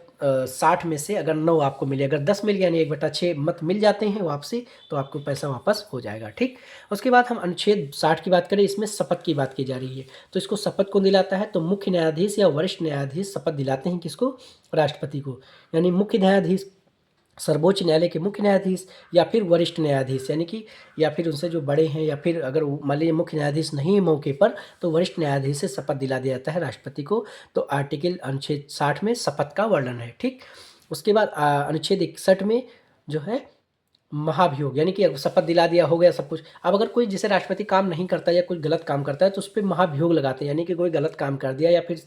60 में से अगर 9 आपको मिले, अगर 10 मिल गया, यानी 1/6 मत मिल जाते हैं वापसी, तो आपको पैसा वापस हो जाएगा। ठीक, उसके बाद हम अनुच्छेद 60 की बात करें, इसमें शपथ की बात की जा रही है। तो इसको शपथ कौन दिलाता है, तो मुख्य न्यायाधीश या वरिष्ठ न्यायाधीश शपथ दिलाते हैं, किसको, राष्ट्रपति को। यानी मुख्य न्यायाधीश, सर्वोच्च न्यायालय के मुख्य न्यायाधीश, या फिर वरिष्ठ न्यायाधीश, यानी कि या फिर उनसे जो बड़े हैं, या फिर अगर मान लीजिए मुख्य न्यायाधीश नहीं है मौके पर, तो वरिष्ठ न्यायाधीश से शपथ दिला दिया जाता है राष्ट्रपति को। तो आर्टिकल अनुच्छेद 60 में शपथ का वर्णन है। ठीक, उसके बाद अनुच्छेद 61 में जो है महाभियोग, यानी कि शपथ दिला दिया, हो गया सब कुछ। अब अगर कोई जैसे राष्ट्रपति काम नहीं करता या कोई गलत काम करता है, तो उस पर महाभियोग लगाते हैं, यानी कि कोई गलत काम कर दिया, या फिर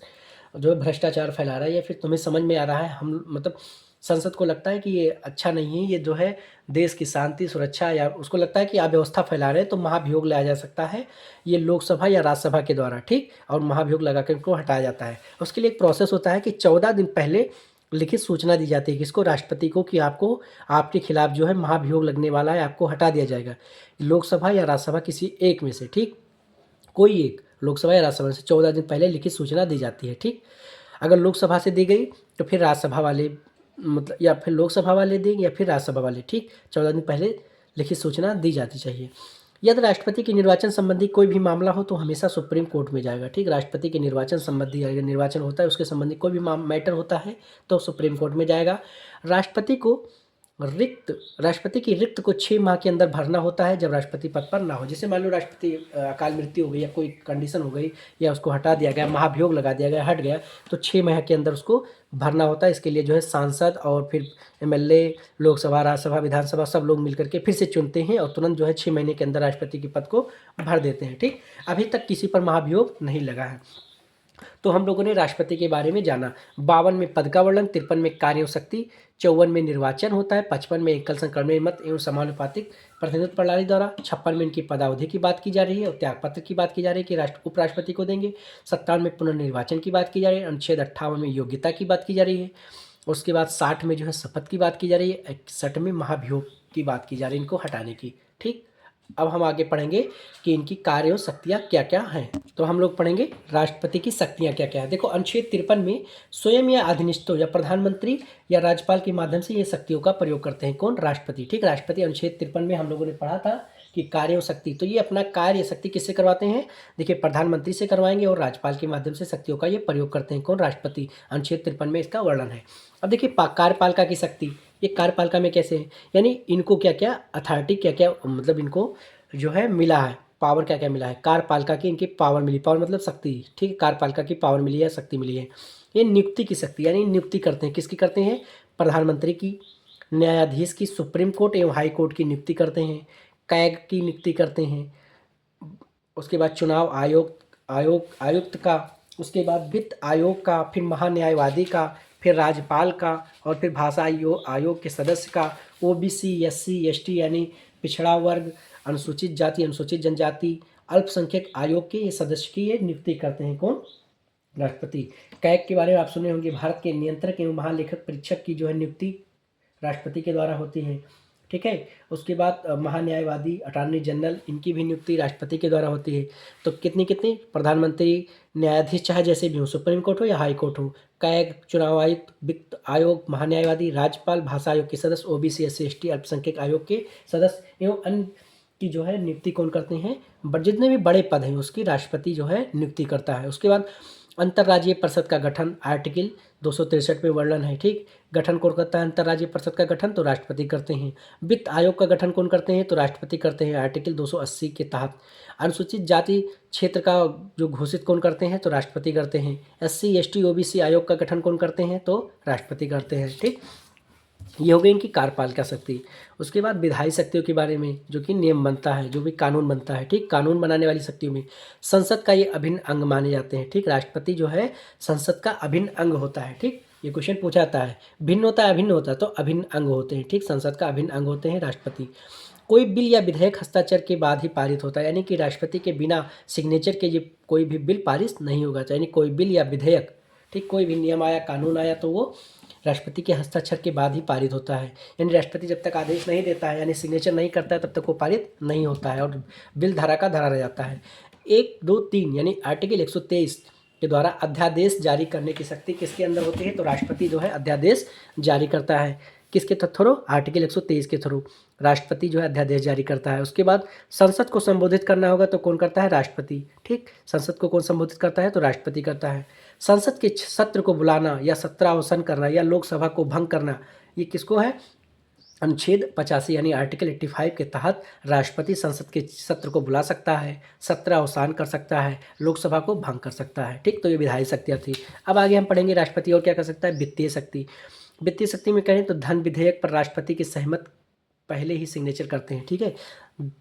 जो है भ्रष्टाचार फैला रहा है, या फिर तुम्हें समझ में आ रहा है, हम मतलब संसद को लगता है कि ये अच्छा नहीं है, ये जो है देश की शांति सुरक्षा, या उसको लगता है कि अव्यवस्था फैला रहे हैं, तो महाभियोग लाया जा सकता है, ये लोकसभा या राज्यसभा के द्वारा। ठीक, और महाभियोग लगा कर इनको हटाया जाता है। उसके लिए एक प्रोसेस होता है कि 14 दिन पहले लिखित सूचना दी जाती है, किसको, राष्ट्रपति को, कि आपको, आपके खिलाफ जो है महाभियोग लगने वाला है, आपको हटा दिया जाएगा, लोकसभा या राज्यसभा किसी एक में से। ठीक, कोई एक, लोकसभा या राज्यसभा से 14 दिन पहले लिखित सूचना दी जाती है। ठीक, अगर लोकसभा से दी गई तो फिर राज्यसभा वाले, मतलब या फिर लोकसभा वाले देंगे या फिर राज्यसभा वाले। ठीक, 14 दिन पहले लिखित सूचना दी जाती चाहिए। यदि राष्ट्रपति के निर्वाचन संबंधी कोई भी मामला हो तो हमेशा सुप्रीम कोर्ट में जाएगा। ठीक, राष्ट्रपति के निर्वाचन संबंधी अगर निर्वाचन होता है उसके संबंधी कोई भी मैटर होता है तो सुप्रीम कोर्ट में जाएगा। राष्ट्रपति की रिक्त को 6 माह के अंदर भरना होता है जब राष्ट्रपति पद पर ना हो। जैसे मान लो राष्ट्रपति अकाल मृत्यु हो गई या कोई कंडीशन हो गई या उसको हटा दिया गया, महाभियोग लगा दिया गया, हट गया, तो 6 माह के अंदर उसको भरना होता है। इसके लिए जो है सांसद और फिर एमएलए, लोकसभा, राज्यसभा, विधानसभा सब लोग मिलकर के फिर से चुनते हैं और तुरंत जो है 6 महीने के अंदर राष्ट्रपति के पद को भर देते हैं। ठीक, अभी तक किसी पर महाभियोग नहीं लगा है। तो हम लोगों ने राष्ट्रपति के बारे में जाना। 52 में पद का वर्णन, 53 में कार्य शक्ति, 54 में निर्वाचन होता है, 55 में एकल संक्रमण मत एवं समानुपातिक प्रतिनिधित्व प्रणाली द्वारा, 56 में इनकी पदावधि की बात की जा रही है और त्यागपत्र की बात की जा रही है कि उपराष्ट्रपति को देंगे। 57 में पुनर्निर्वाचन की बात की जा रही है। अनुच्छेद 58 में योग्यता की बात की जा रही है। उसके बाद 60 में जो है शपथ की बात की जा रही है। 61 में महाभियोग की बात की जा रही है इनको हटाने की। ठीक, अब हम आगे पढ़ेंगे कि इनकी कार्य और शक्तियाँ क्या क्या हैं। तो हम लोग पढ़ेंगे राष्ट्रपति की शक्तियाँ क्या क्या है। देखो, अनुच्छेद 53 में स्वयं या अधिनिष्ठों या प्रधानमंत्री या राज्यपाल के माध्यम से ये शक्तियों का प्रयोग करते हैं। कौन? राष्ट्रपति। ठीक, राष्ट्रपति अनुच्छेद 53 में हम लोगों ने पढ़ा था कि कार्य और शक्ति, तो ये अपना कार्य शक्ति किससे करवाते हैं? देखिए, प्रधानमंत्री से करवाएंगे और राज्यपाल के माध्यम से शक्तियों का ये प्रयोग करते हैं। कौन? राष्ट्रपति। अनुच्छेद 53 में इसका वर्णन है। अब देखिए कार्यपालिका की शक्ति, ये कार्यपालिका में कैसे है, यानी इनको क्या क्या अथॉरिटी, क्या क्या मतलब इनको जो है मिला है, पावर क्या क्या मिला है। कार्यपालिका की इनकी पावर मिली, पावर मतलब शक्ति। ठीक है, कार्यपालिका की पावर मिली है, शक्ति मिली है। ये नियुक्ति की शक्ति, यानी नियुक्ति करते हैं। किसकी करते हैं? प्रधानमंत्री की, न्यायाधीश की, सुप्रीम कोर्ट एवं हाई कोर्ट की नियुक्ति करते हैं, कैग की नियुक्ति करते हैं। उसके बाद चुनाव आयुक्त का, उसके बाद वित्त आयोग का, फिर महान्यायवादी का, फिर राज्यपाल का और फिर भाषा आयोग के सदस्य का, ओबीसी, एससी, एसटी यानी पिछड़ा वर्ग, अनुसूचित जाति, अनुसूचित जनजाति, अल्पसंख्यक आयोग के ये सदस्य की ये नियुक्ति करते हैं। कौन? राष्ट्रपति। कैग के बारे में आप सुने होंगे, भारत के नियंत्रक एवं महालेखक परीक्षक की जो है नियुक्ति राष्ट्रपति के द्वारा होती है। ठीक है, उसके बाद महान्यायवादी, अटॉर्नी जनरल, इनकी भी नियुक्ति राष्ट्रपति के द्वारा होती है। तो कितनी कितनी? प्रधानमंत्री, न्यायाधीश चाहे जैसे भी हो, सुप्रीम कोर्ट हो या हाई कोर्ट हो, कैग, चुनाव आयुक्त, वित्त आयोग, महान्यायवादी, राज्यपाल, भाषा आयोग के सदस्य, ओबीसी, एससी, एसटी, अल्पसंख्यक आयोग के सदस्य एवं अन्य की जो है नियुक्ति कौन करते हैं? जितने भी बड़े पद हैं उसकी राष्ट्रपति जो है नियुक्ति करता है। उसके बाद अंतर्राज्यीय परिषद का गठन, आर्टिकल 263 में वर्णन है। ठीक, गठन कौन करता है अंतर्राज्यीय परिषद का गठन? तो राष्ट्रपति करते हैं। वित्त आयोग का गठन कौन करते हैं? तो राष्ट्रपति करते हैं, आर्टिकल 280 के तहत। अनुसूचित जाति क्षेत्र का जो घोषित कौन करते हैं? तो राष्ट्रपति करते हैं। एससी, एसटी, ओबीसी आयोग का गठन कौन करते हैं? तो राष्ट्रपति करते हैं। ठीक, ये हो गई इनकी कार्यपालिका शक्ति। उसके बाद विधायी शक्तियों के बारे में, जो कि नियम बनता है, जो भी कानून बनता है। ठीक, कानून बनाने वाली शक्तियों में संसद का ये अभिन्न अंग माने जाते हैं। ठीक, राष्ट्रपति जो है संसद का अभिन्न अंग होता है। ठीक, ये क्वेश्चन पूछा जाता है, भिन्न होता है अभिन्न होता है, तो अभिन्न अंग होते हैं। ठीक, संसद का अभिन्न अंग होते हैं राष्ट्रपति। कोई बिल या विधेयक हस्ताक्षर के बाद ही पारित होता है, यानी कि राष्ट्रपति के बिना सिग्नेचर के ये कोई भी बिल पारित नहीं होगा। यानी कोई बिल या विधेयक, ठीक, कोई भी नियम आया, कानून आया, तो वो राष्ट्रपति के हस्ताक्षर के बाद ही पारित होता है। यानी राष्ट्रपति जब तक आदेश नहीं देता है, यानी सिग्नेचर नहीं करता है, तब तक वो पारित नहीं होता है और बिल धारा का धारा रह जाता है। 1, 2, 3 यानी आर्टिकल 123 के द्वारा अध्यादेश जारी करने की शक्ति किसके अंदर होती है? तो राष्ट्रपति जो है अध्यादेश जारी करता है। किसके थ्रू? आर्टिकल 123 के थ्रू राष्ट्रपति जो है अध्यादेश जारी करता है। उसके बाद संसद को संबोधित करना होगा तो कौन करता है? राष्ट्रपति। ठीक, संसद को कौन संबोधित करता है? तो राष्ट्रपति करता है। संसद के सत्र को बुलाना या सत्रावसान करना या लोकसभा को भंग करना, ये किसको है? अनुच्छेद 85 यानी आर्टिकल 85 के तहत राष्ट्रपति संसद के सत्र को बुला सकता है, सत्रावसान कर सकता है, लोकसभा को भंग कर सकता है। ठीक, तो ये विधायी शक्तियाँ थी। अब आगे हम पढ़ेंगे राष्ट्रपति और क्या कर सकता है? वित्तीय शक्ति। वित्तीय शक्ति में कहें तो धन विधेयक पर राष्ट्रपति की सहमत पहले ही सिग्नेचर करते हैं। ठीक है,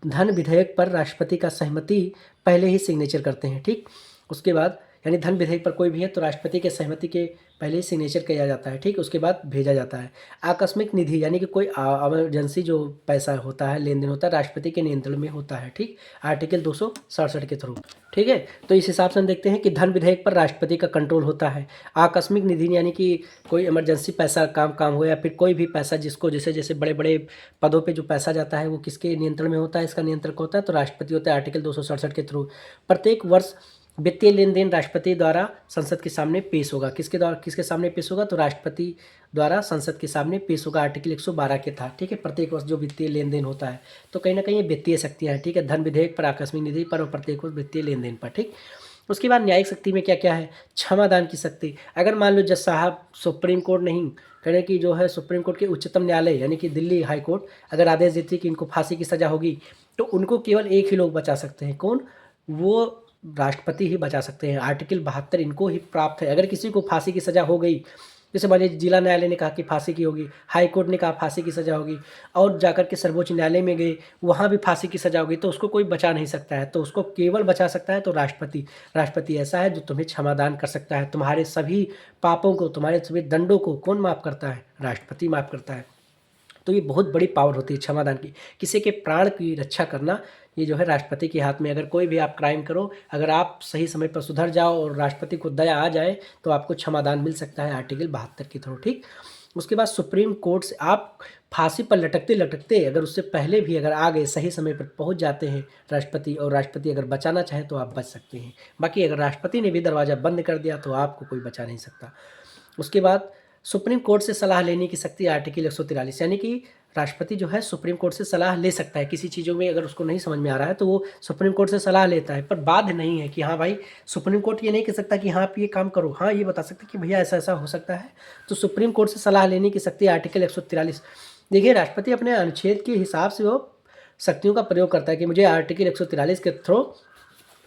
धन विधेयक पर राष्ट्रपति का सहमति पहले ही सिग्नेचर करते हैं। ठीक, उसके बाद यानी धन विधेयक पर कोई भी है तो राष्ट्रपति के सहमति के पहले ही सिग्नेचर किया जाता है। ठीक, उसके बाद भेजा जाता है। आकस्मिक निधि यानी कि कोई इमरजेंसी जो पैसा होता है, लेन देन होता है, राष्ट्रपति के नियंत्रण में होता है। ठीक, आर्टिकल 267 के थ्रू। ठीक है, तो इस हिसाब से हम देखते हैं कि धन विधेयक पर राष्ट्रपति का कंट्रोल होता है। आकस्मिक निधि यानी कि कोई इमरजेंसी पैसा काम हो या फिर कोई भी पैसा जिसको जैसे जैसे बड़े बड़े पदों पे जो पैसा जाता है वो किसके नियंत्रण में होता है? इसका नियंत्रक होता है तो राष्ट्रपति होता है, आर्टिकल 267 के थ्रू। प्रत्येक वर्ष वित्तीय लेन देन राष्ट्रपति द्वारा संसद के सामने पेश होगा। किसके सामने पेश होगा? तो राष्ट्रपति द्वारा संसद के सामने पेश होगा, आर्टिकल 112 के तहत, ठीक है। प्रत्येक वर्ष जो वित्तीय लेन देन होता है, तो कहीं ना कहीं ये वित्तीय शक्तियाँ हैं, ठीक है। धन विधेयक पर, आकस्मिक निधि पर और प्रत्येक वर्ष वित्तीय लेन देन पर, ठीक। उसके बाद न्यायिक शक्ति में क्या क्या है? क्षमादान की शक्ति। अगर मान लो जज साहब, सुप्रीम कोर्ट नहीं करें कि जो है सुप्रीम कोर्ट के उच्चतम न्यायालय यानी कि दिल्ली हाई कोर्ट अगर आदेश देती है कि इनको फांसी की सज़ा होगी, तो उनको केवल एक ही लोग बचा सकते हैं। कौन? वो राष्ट्रपति ही बचा सकते हैं। आर्टिकल 72 इनको ही प्राप्त है। अगर किसी को फांसी की सज़ा हो गई, जैसे मान लीजिए जिला न्यायालय ने कहा कि फांसी की होगी, हाई कोर्ट ने कहा फांसी की सज़ा होगी, और जाकर के सर्वोच्च न्यायालय में गए, वहाँ भी फांसी की सज़ा होगी, तो उसको कोई बचा नहीं सकता है। तो उसको केवल बचा सकता है तो राष्ट्रपति। राष्ट्रपति ऐसा है जो तुम्हें क्षमादान कर सकता है। तुम्हारे सभी पापों को, तुम्हारे सभी दंडों को कौन माफ़ करता है? राष्ट्रपति माफ़ करता है। तो ये बहुत बड़ी पावर होती है क्षमादान की। किसी के प्राण की रक्षा करना ये जो है राष्ट्रपति के हाथ में। अगर कोई भी आप क्राइम करो, अगर आप सही समय पर सुधर जाओ और राष्ट्रपति को दया आ जाए, तो आपको क्षमादान मिल सकता है आर्टिकल 72 के थ्रू, ठीक। उसके बाद सुप्रीम कोर्ट से आप फांसी पर लटकते लटकते अगर उससे पहले भी अगर आ गए, सही समय पर पहुंच जाते हैं राष्ट्रपति, और राष्ट्रपति अगर बचाना चाहे तो आप बच सकते हैं। बाकी अगर राष्ट्रपति ने भी दरवाज़ा बंद कर दिया तो आपको कोई बचा नहीं सकता। उसके बाद सुप्रीम कोर्ट से सलाह लेने की शक्ति, आर्टिकल 143, यानी कि राष्ट्रपति जो है सुप्रीम कोर्ट से सलाह ले सकता है। किसी चीज़ों में अगर उसको नहीं समझ में आ रहा है तो वो सुप्रीम कोर्ट से सलाह लेता है, पर बाध्य नहीं है कि हाँ भाई, सुप्रीम कोर्ट ये नहीं कह सकता कि हाँ आप ये काम करो। हाँ, ये बता सकते कि भैया ऐसा ऐसा हो सकता है। तो सुप्रीम कोर्ट से सलाह लेने की शक्ति, आर्टिकल 143। देखिए, राष्ट्रपति अपने अनुच्छेद के हिसाब से वो शक्तियों का प्रयोग करता है कि मुझे आर्टिकल 143 के थ्रू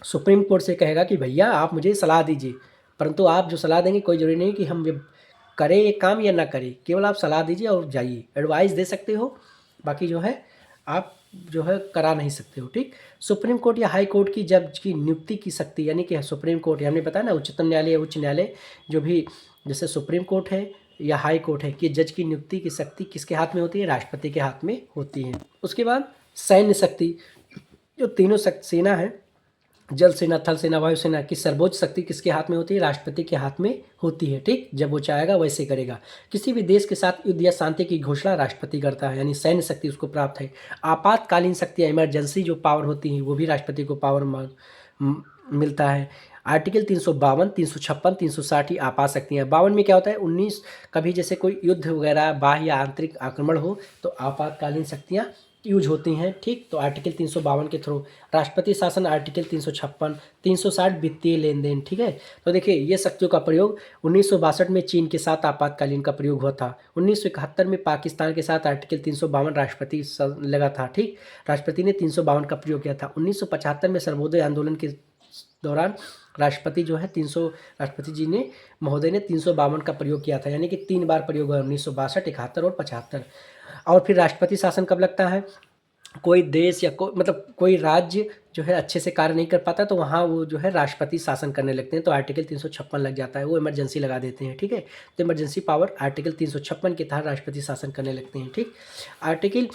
सुप्रीम कोर्ट से कहेगा कि भैया आप मुझे सलाह दीजिए, परंतु आप जो सलाह देंगे कोई ज़रूरी नहीं कि हम ये करें ये काम या ना करें, केवल आप सलाह दीजिए और जाइए, एडवाइस दे सकते हो, बाकी जो है आप जो है करा नहीं सकते हो, ठीक। सुप्रीम कोर्ट या हाई कोर्ट की जज की नियुक्ति की शक्ति, यानी कि सुप्रीम कोर्ट, हमने बताया ना उच्चतम न्यायालय, उच्च न्यायालय जो भी, जैसे सुप्रीम कोर्ट है या हाई कोर्ट है, कि जज की नियुक्ति की शक्ति किसके हाथ में होती है? राष्ट्रपति के हाथ में होती है। उसके बाद सैन्य शक्ति, जो तीनों सेना है, जल सेना, थल सेना, वायु सेना की सर्वोच्च शक्ति किसके हाथ में होती है? राष्ट्रपति के हाथ में होती है, ठीक। जब वो चाहेगा वैसे करेगा। किसी भी देश के साथ युद्ध या शांति की घोषणा राष्ट्रपति करता है, यानी सैन्य शक्ति उसको प्राप्त है। आपातकालीन शक्तियाँ, इमरजेंसी जो पावर होती हैं, वो भी राष्ट्रपति को पावर मिलता है। आर्टिकल 352, 356, 360 आपात शक्तियाँ। 52 में क्या होता है? 19 कभी जैसे कोई युद्ध वगैरह, बाह्य या आंतरिक आक्रमण हो तो आपातकालीन शक्तियाँ यूज होती हैं, ठीक। तो आर्टिकल 352 के थ्रू। राष्ट्रपति शासन, आर्टिकल 356, 360 वित्तीय लेन देन, ठीक है। तो देखिए, ये शक्तियों का प्रयोग 1962 में चीन के साथ आपातकालीन का प्रयोग हुआ था। 1971 में पाकिस्तान के साथ आर्टिकल 352 राष्ट्रपति लगा था, ठीक। राष्ट्रपति ने 352 का प्रयोग किया था। 1975 में सर्वोदय आंदोलन के दौरान राष्ट्रपति जो है राष्ट्रपति जी ने, महोदय ने 352 का प्रयोग किया था, यानी कि 3 बार प्रयोग हुआ, 1962, 71 और 75। और फिर राष्ट्रपति शासन कब लगता है? कोई देश या कोई राज्य जो है अच्छे से कार्य नहीं कर पाता, तो वहाँ वो जो है राष्ट्रपति शासन करने लगते हैं, तो आर्टिकल 356 लग जाता है, वो इमरजेंसी लगा देते हैं, ठीक है। तो इमरजेंसी पावर आर्टिकल 356 के तहत राष्ट्रपति शासन करने लगते हैं, ठीक। आर्टिकल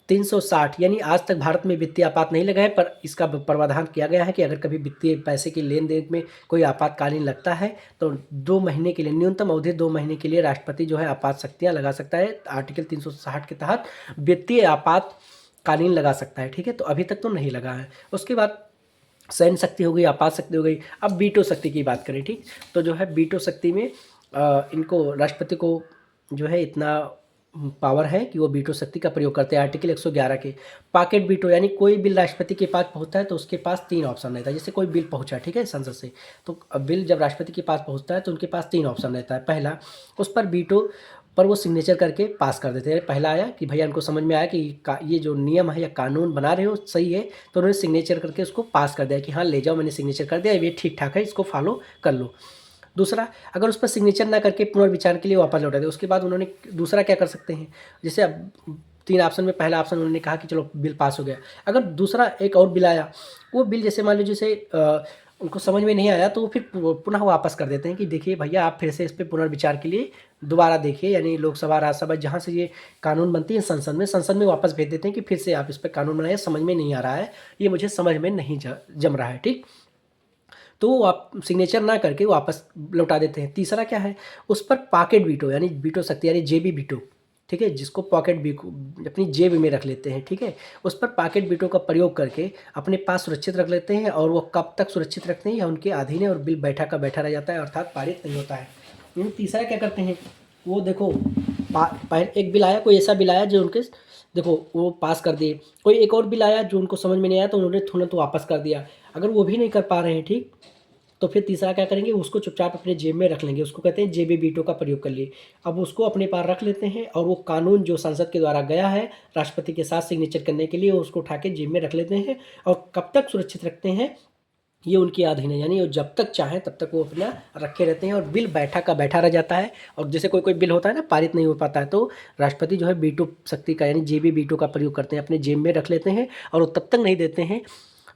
360, यानी आज तक भारत में वित्तीय आपात नहीं लगा है, पर इसका प्रावधान किया गया है कि अगर कभी वित्तीय पैसे के लेन देन में कोई आपातकालीन लगता है तो 2 महीने के लिए, न्यूनतम अवधि 2 महीने के लिए राष्ट्रपति जो है आपात शक्तियाँ लगा सकता है। आर्टिकल 360 के तहत वित्तीय आपातकालीन लगा सकता है, ठीक है। तो अभी तक तो नहीं लगा है। उसके बाद सैन्य शक्ति हो गई, आपात शक्ति हो गई। अब वीटो शक्ति की बात करें, ठीक। तो जो है वीटो शक्ति में इनको, राष्ट्रपति को जो है इतना पावर है कि वो वीटो शक्ति का प्रयोग करते हैं। आर्टिकल 111 के। पॉकेट वीटो, यानी कोई बिल राष्ट्रपति के पास पहुंचता है तो उसके पास 3 ऑप्शन रहता है। जैसे कोई बिल पहुंचा, ठीक है, संसद से, तो बिल जब राष्ट्रपति के पास पहुंचता है तो उनके पास 3 ऑप्शन रहता है। पहला, उस पर वीटो पर वो सिग्नेचर करके पास कर देते हैं। पहला आया कि भैया उनको समझ में आया कि ये जो नियम है या कानून बना रहे हो सही है, तो उन्होंने सिग्नेचर करके उसको पास कर दिया कि हाँ ले जाओ, मैंने सिग्नेचर कर दिया, ये ठीक ठाक है, इसको फॉलो कर लो। दूसरा, अगर उस पर सिग्नेचर ना करके पुनर्विचार के लिए वापस लौटा दे, उसके बाद उन्होंने दूसरा क्या कर सकते हैं? जैसे अब 3 ऑप्शन में पहला ऑप्शन उन्होंने कहा कि चलो बिल पास हो गया। अगर दूसरा एक और बिल आया, वो बिल जैसे मान लीजिए जैसे उनको समझ में नहीं आया, तो वो फिर पुनः वापस कर देते हैं कि देखिए भैया आप फिर से इस पर पुनर्विचार के लिए दोबारा देखिए, यानी लोकसभा, राज्यसभा, जहाँ से ये कानून बनती है संसद में वापस भेज देते हैं कि फिर से आप इस पर कानून बनाइए, समझ में नहीं आ रहा है, ये मुझे समझ में नहीं जम रहा है, ठीक। तो वो आप सिग्नेचर ना करके वापस लौटा देते हैं। तीसरा क्या है? उस पर पॉकेट वीटो, यानी वीटो शक्ति, यानी जेबी वीटो, ठीक है, जिसको पॉकेट बी अपनी जेब में रख लेते हैं, ठीक है, उस पर पॉकेट बीटों का प्रयोग करके अपने पास सुरक्षित रख लेते हैं और वो कब तक सुरक्षित रखते हैं या उनके अधीन है और बिल बैठा का बैठा रह जाता है, अर्थात पारित नहीं होता है। तीसरा क्या करते हैं, वो देखो एक बिल आया, कोई ऐसा बिल आया जो उनके देखो वो पास कर दिए, कोई एक और बिल आया जो उनको समझ में नहीं आया तो उन्होंने तुरंत वापस कर दिया। अगर वो भी नहीं कर पा रहे हैं, ठीक, तो फिर तीसरा क्या करेंगे, उसको चुपचाप अपने जेब में रख लेंगे, उसको कहते हैं जेबी बीटो का प्रयोग कर लिए। अब उसको अपने पास रख लेते हैं और वो कानून जो संसद के द्वारा गया है राष्ट्रपति के साथ सिग्नेचर करने के लिए, उसको उठा के जेब में रख लेते हैं और कब तक सुरक्षित रखते हैं ये उनकी अधीन है, यानी वो जब तक चाहें तब तक वो अपना रखे रहते हैं और बिल बैठा का बैठा रह जाता है। और जैसे कोई कोई बिल होता है ना पारित नहीं हो पाता है तो राष्ट्रपति जो है बीटो शक्ति का यानी जेबी बीटो का प्रयोग करते हैं, अपने जेब में रख लेते हैं और वो तब तक नहीं देते हैं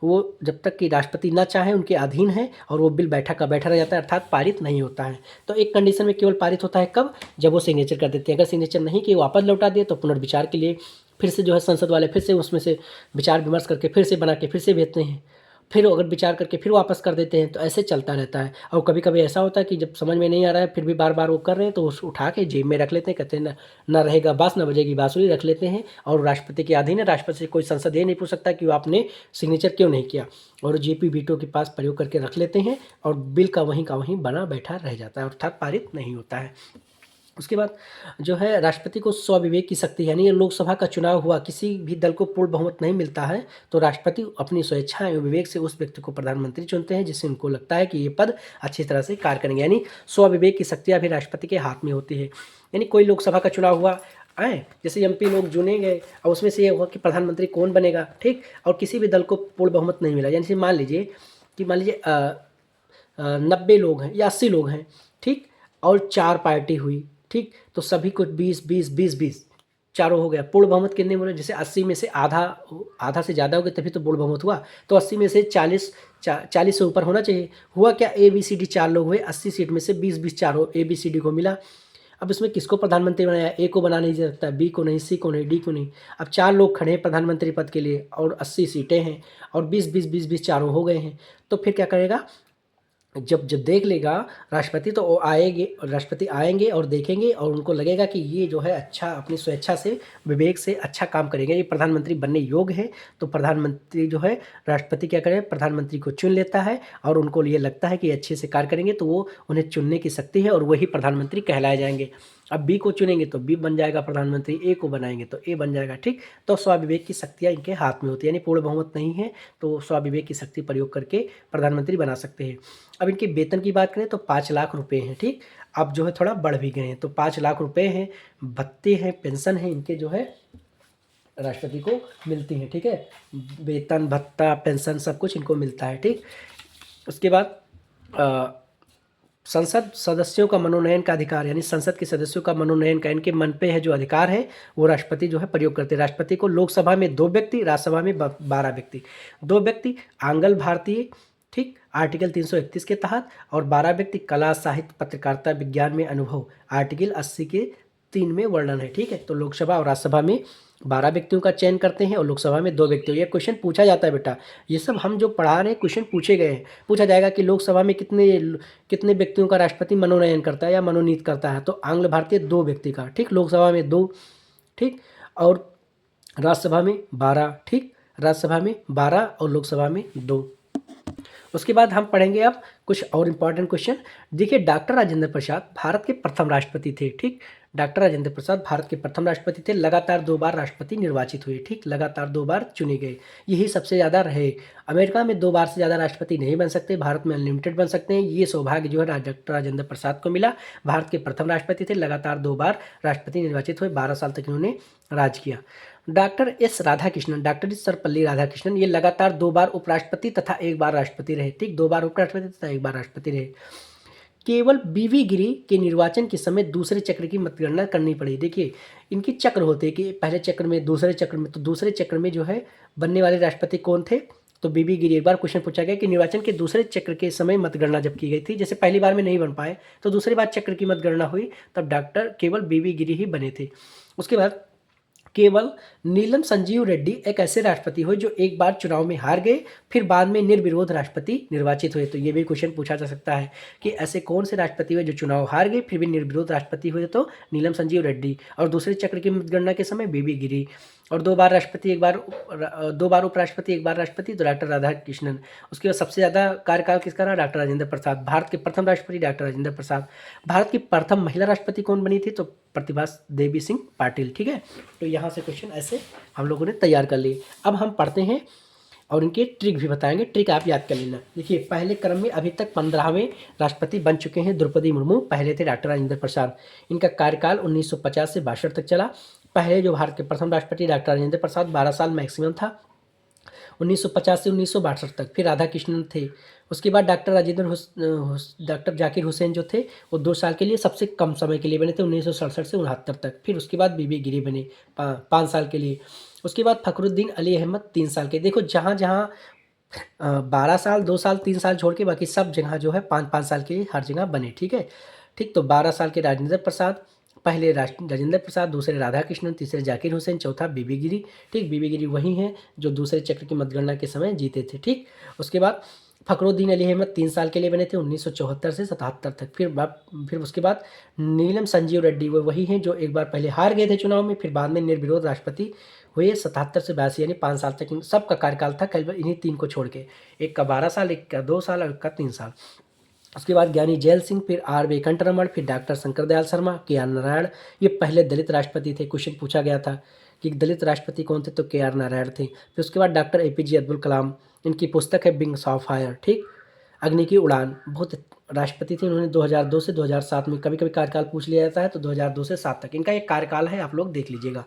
वो जब तक कि राष्ट्रपति ना चाहे, उनके अधीन है और वो बिल बैठा का बैठा रह जाता है, अर्थात पारित नहीं होता है। तो एक कंडीशन में केवल पारित होता है कब, जब वो सिग्नेचर कर देते हैं। अगर सिग्नेचर नहीं किए वापस लौटा दिए तो पुनर्विचार के लिए फिर से जो है संसद वाले फिर से उसमें से विचार विमर्श करके फिर से बना के फिर से भेजते हैं, फिर अगर विचार करके फिर वापस कर देते हैं, तो ऐसे चलता रहता है। और कभी कभी ऐसा होता है कि जब समझ में नहीं आ रहा है फिर भी बार बार वो कर रहे हैं तो उस उठा के जेब में रख लेते हैं, कहते हैं ना रहेगा बास ना बजेगी बांसुरी, रख लेते हैं और राष्ट्रपति के अधीन है। राष्ट्रपति से कोई संसद ये नहीं पूछ सकता कि वो आपने सिग्नेचर क्यों नहीं किया, और जेपी बीटो के पास प्रयोग करके रख लेते हैं और बिल का वहीं बना बैठा रह जाता है, अर्थात पारित नहीं होता है। उसके बाद जो है राष्ट्रपति को स्वविवेक की शक्ति, यानी ये लोकसभा का चुनाव हुआ, किसी भी दल को पूर्ण बहुमत नहीं मिलता है तो राष्ट्रपति अपनी स्वेच्छा एवं विवेक से उस व्यक्ति को प्रधानमंत्री चुनते हैं जिससे उनको लगता है कि ये पद अच्छी तरह से कार्य करेंगे, यानी स्वविवेक की शक्तियाँ भी राष्ट्रपति के हाथ में होती है। यानी कोई लोकसभा का चुनाव हुआ आए, जैसे एमपी लोग चुने गए और उसमें से ये हुआ कि प्रधानमंत्री कौन बनेगा, ठीक, और किसी भी दल को पूर्ण बहुमत नहीं मिला, यानी मान लीजिए 90 लोग हैं या 80 लोग हैं, ठीक, और 4 पार्टी हुई, ठीक, तो सभी को 20 चारों हो गया। पूर्ण बहुमत कितने बोले, जैसे 80 में से आधा से ज़्यादा हो गया तभी तो पूर्ण बहुमत हुआ, तो 80 में से 40 से ऊपर होना चाहिए। हुआ क्या, ABCD 4 लोग हुए, 80 सीट में से 20 चारों ABCD को मिला। अब इसमें किसको प्रधानमंत्री बनाया, ए को बना नहीं सकता, बी को नहीं, सी को नहीं, डी को नहीं। अब 4 लोग खड़े हैं प्रधानमंत्री पद के लिए और 80 सीटें हैं और 20 चारों हो गए हैं, तो फिर क्या करेगा, जब देख लेगा राष्ट्रपति तो वो राष्ट्रपति आएंगे और देखेंगे और उनको लगेगा कि ये जो है अच्छा अपनी स्वेच्छा से विवेक से अच्छा काम करेगा, ये प्रधानमंत्री बनने योग्य है, तो प्रधानमंत्री जो है राष्ट्रपति क्या करे, प्रधानमंत्री को चुन लेता है और उनको ये लगता है कि अच्छे से कार्य करेंगे तो वो उन्हें चुनने की शक्ति है और वही प्रधानमंत्री कहलाए जाएंगे। अब बी को चुनेंगे तो बी बन जाएगा प्रधानमंत्री, ए को बनाएंगे तो ए बन जाएगा, ठीक। तो स्वविवेक की शक्तियाँ इनके हाथ में होती है, यानी पूर्ण बहुमत नहीं है तो स्वविवेक की शक्ति प्रयोग करके प्रधानमंत्री बना सकते हैं। अब इनके वेतन की बात करें तो 5 लाख रुपए हैं, ठीक। अब जो है थोड़ा बढ़ भी गए हैं तो 5 लाख रुपए हैं, भत्ते हैं, पेंशन है, इनके जो है राष्ट्रपति को मिलती हैं, ठीक है, वेतन भत्ता पेंशन सब कुछ इनको मिलता है, ठीक। उसके बाद संसद सदस्यों का मनोनयन का अधिकार, यानी संसद के सदस्यों का मनोनयन का इनके मन पे है जो अधिकार है वो राष्ट्रपति जो है प्रयोग करते हैं। राष्ट्रपति को लोकसभा में 2 व्यक्ति, राज्यसभा में 12 व्यक्ति, 2 व्यक्ति आंग्ल भारतीय, ठीक, आर्टिकल 331 के तहत, और 12 व्यक्ति कला साहित्य पत्रकारिता विज्ञान में अनुभव, आर्टिकल 80 के 3 में वर्णन है, ठीक है। तो लोकसभा और राज्यसभा में 12 व्यक्तियों का चयन करते हैं और लोकसभा में 2 व्यक्तियों। ये क्वेश्चन पूछा जाता है बेटा, ये सब हम जो पढ़ा रहे हैं क्वेश्चन पूछे गए हैं। पूछा जाएगा कि लोकसभा में कितने व्यक्तियों का राष्ट्रपति मनोनयन करता है या मनोनीत करता है, तो आंग्ल भारतीय 2 व्यक्ति का, ठीक, लोकसभा में 2, ठीक, और राज्यसभा में 12, ठीक, राज्यसभा में 12 और लोकसभा में 2। उसके बाद हम पढ़ेंगे अब कुछ और इम्पॉर्टेंट क्वेश्चन। देखिए, डॉक्टर राजेंद्र प्रसाद भारत के प्रथम राष्ट्रपति थे, ठीक, डॉक्टर राजेंद्र प्रसाद भारत के प्रथम राष्ट्रपति थे, लगातार 2 बार राष्ट्रपति निर्वाचित हुए, ठीक, लगातार 2 बार चुने गए, यही सबसे ज़्यादा रहे। अमेरिका में 2 बार से ज़्यादा राष्ट्रपति नहीं बन सकते, भारत में अनलिमिटेड बन सकते हैं। ये सौभाग्य जो है डॉक्टर राजेंद्र प्रसाद को मिला, भारत के प्रथम राष्ट्रपति थे, लगातार 2 बार राष्ट्रपति निर्वाचित हुए, 12 साल तक इन्होंने राज किया। Doctor S Radhakrishnan, doctor Sarvepalli Radhakrishnan, ये लगातार 2 बार उपराष्ट्रपति तथा 1 बार राष्ट्रपति रहे, ठीक, 2 बार उपराष्ट्रपति तथा 1 बार राष्ट्रपति रहे। केवल बीवी गिरी के निर्वाचन के समय दूसरे चक्र की मतगणना करनी पड़ी। देखिए, इनकी चक्र होते हैं कि पहले चक्र में, दूसरे चक्र में, तो दूसरे चक्र में जो है बनने वाले राष्ट्रपति कौन थे, तो बीबी गिरी। एक बार क्वेश्चन पूछा गया कि निर्वाचन के दूसरे चक्र के समय मतगणना जब की गई थी, जैसे पहली बार में नहीं बन पाए तो दूसरी बार चक्र की मतगणना हुई, तब डॉक्टर केवल बीबी गिरी ही बने थे। उसके बाद केवल नीलम संजीव रेड्डी एक ऐसे राष्ट्रपति हुए जो एक बार चुनाव में हार गए, फिर बाद में निर्विरोध राष्ट्रपति निर्वाचित हुए। तो ये भी क्वेश्चन पूछा जा सकता है कि ऐसे कौन से राष्ट्रपति हुए जो चुनाव हार गए फिर भी निर्विरोध राष्ट्रपति हुए, तो नीलम संजीव रेड्डी। और दूसरे चक्र की मतगणना के समय बीबी गिरी। और 2 बार राष्ट्रपति, 2 बार उपराष्ट्रपति, 1 बार राष्ट्रपति, तो डॉक्टर राधाकृष्णन। उसके बाद सबसे ज़्यादा कार्यकाल किसका रहा? डॉक्टर राजेंद्र प्रसाद। भारत के प्रथम राष्ट्रपति डॉक्टर राजेंद्र प्रसाद। भारत की प्रथम महिला राष्ट्रपति कौन बनी थी? तो प्रतिभा देवी सिंह पाटिल। ठीक है, तो यहाँ से क्वेश्चन ऐसे हम लोगों ने तैयार कर लिए। अब हम पढ़ते हैं और इनके ट्रिक भी बताएंगे, ट्रिक आप याद कर लेना। देखिए, पहले क्रम में अभी तक 15वें राष्ट्रपति बन चुके हैं द्रौपदी मुर्मू, पहले थे डॉक्टर राजेंद्र प्रसाद। इनका कार्यकाल 1950 से 62 तक चला। पहले जो भारत के प्रथम राष्ट्रपति डॉक्टर राजेंद्र प्रसाद 12 साल मैक्सिमम था, 1950 से 1962 तक। फिर राधा कृष्णन थे। उसके बाद डॉक्टर जाकिर हुसैन जो थे वो 2 साल के लिए सबसे कम समय के लिए बने थे, 1967 से 69 तक। फिर उसके बाद बीबी गिरी बने 5 साल के लिए। उसके बाद फखरुद्दीन अली अहमद 3 साल के। देखो, जहाँ जहाँ 12 साल, 2 साल, 3 साल छोड़ के बाकी सब जगह जो है 5-5 साल के हर जगह बने। ठीक है, ठीक। तो 12 साल के राजेंद्र प्रसाद, पहले राजेंद्र प्रसाद, दूसरे राधाकृष्णन, तीसरे जाकिर हुसैन, चौथा बीबी गिरी। ठीक, बीबी गिरी वही हैं जो दूसरे चक्र की मतगणना के समय जीते थे। ठीक, उसके बाद फखरुद्दीन अली अहमद 3 साल के लिए बने थे, 1974 से 77 तक। फिर उसके बाद नीलम संजीव रेड्डी वो वही हैं जो एक बार पहले हार गए थे चुनाव में, फिर बाद में निर्विरोध राष्ट्रपति हुए 77 से 82, यानी 5 साल तक सबका कार्यकाल था, केवल इन्हीं 3 को छोड़ के। एक का 12 साल, एक का 2 साल और एक का 3 साल। उसके बाद ज्ञानी जैल सिंह, फिर आर वेंकट रमण, फिर डॉक्टर शंकर दयाल शर्मा, के आर नारायण। ये पहले दलित राष्ट्रपति थे। क्वेश्चन पूछा गया था कि दलित राष्ट्रपति कौन थे, तो के आर नारायण थे। फिर उसके बाद डॉक्टर एपीजे अब्दुल कलाम, इनकी पुस्तक है विंग्स ऑफ फायर। ठीक, अग्नि की उड़ान। बहुत राष्ट्रपति थे, उन्होंने 2002 से 2007 में, कभी कभी कार्यकाल पूछ लिया जाता है, तो 2002 से 7 तक इनका एक कार्यकाल है, आप लोग देख लीजिएगा।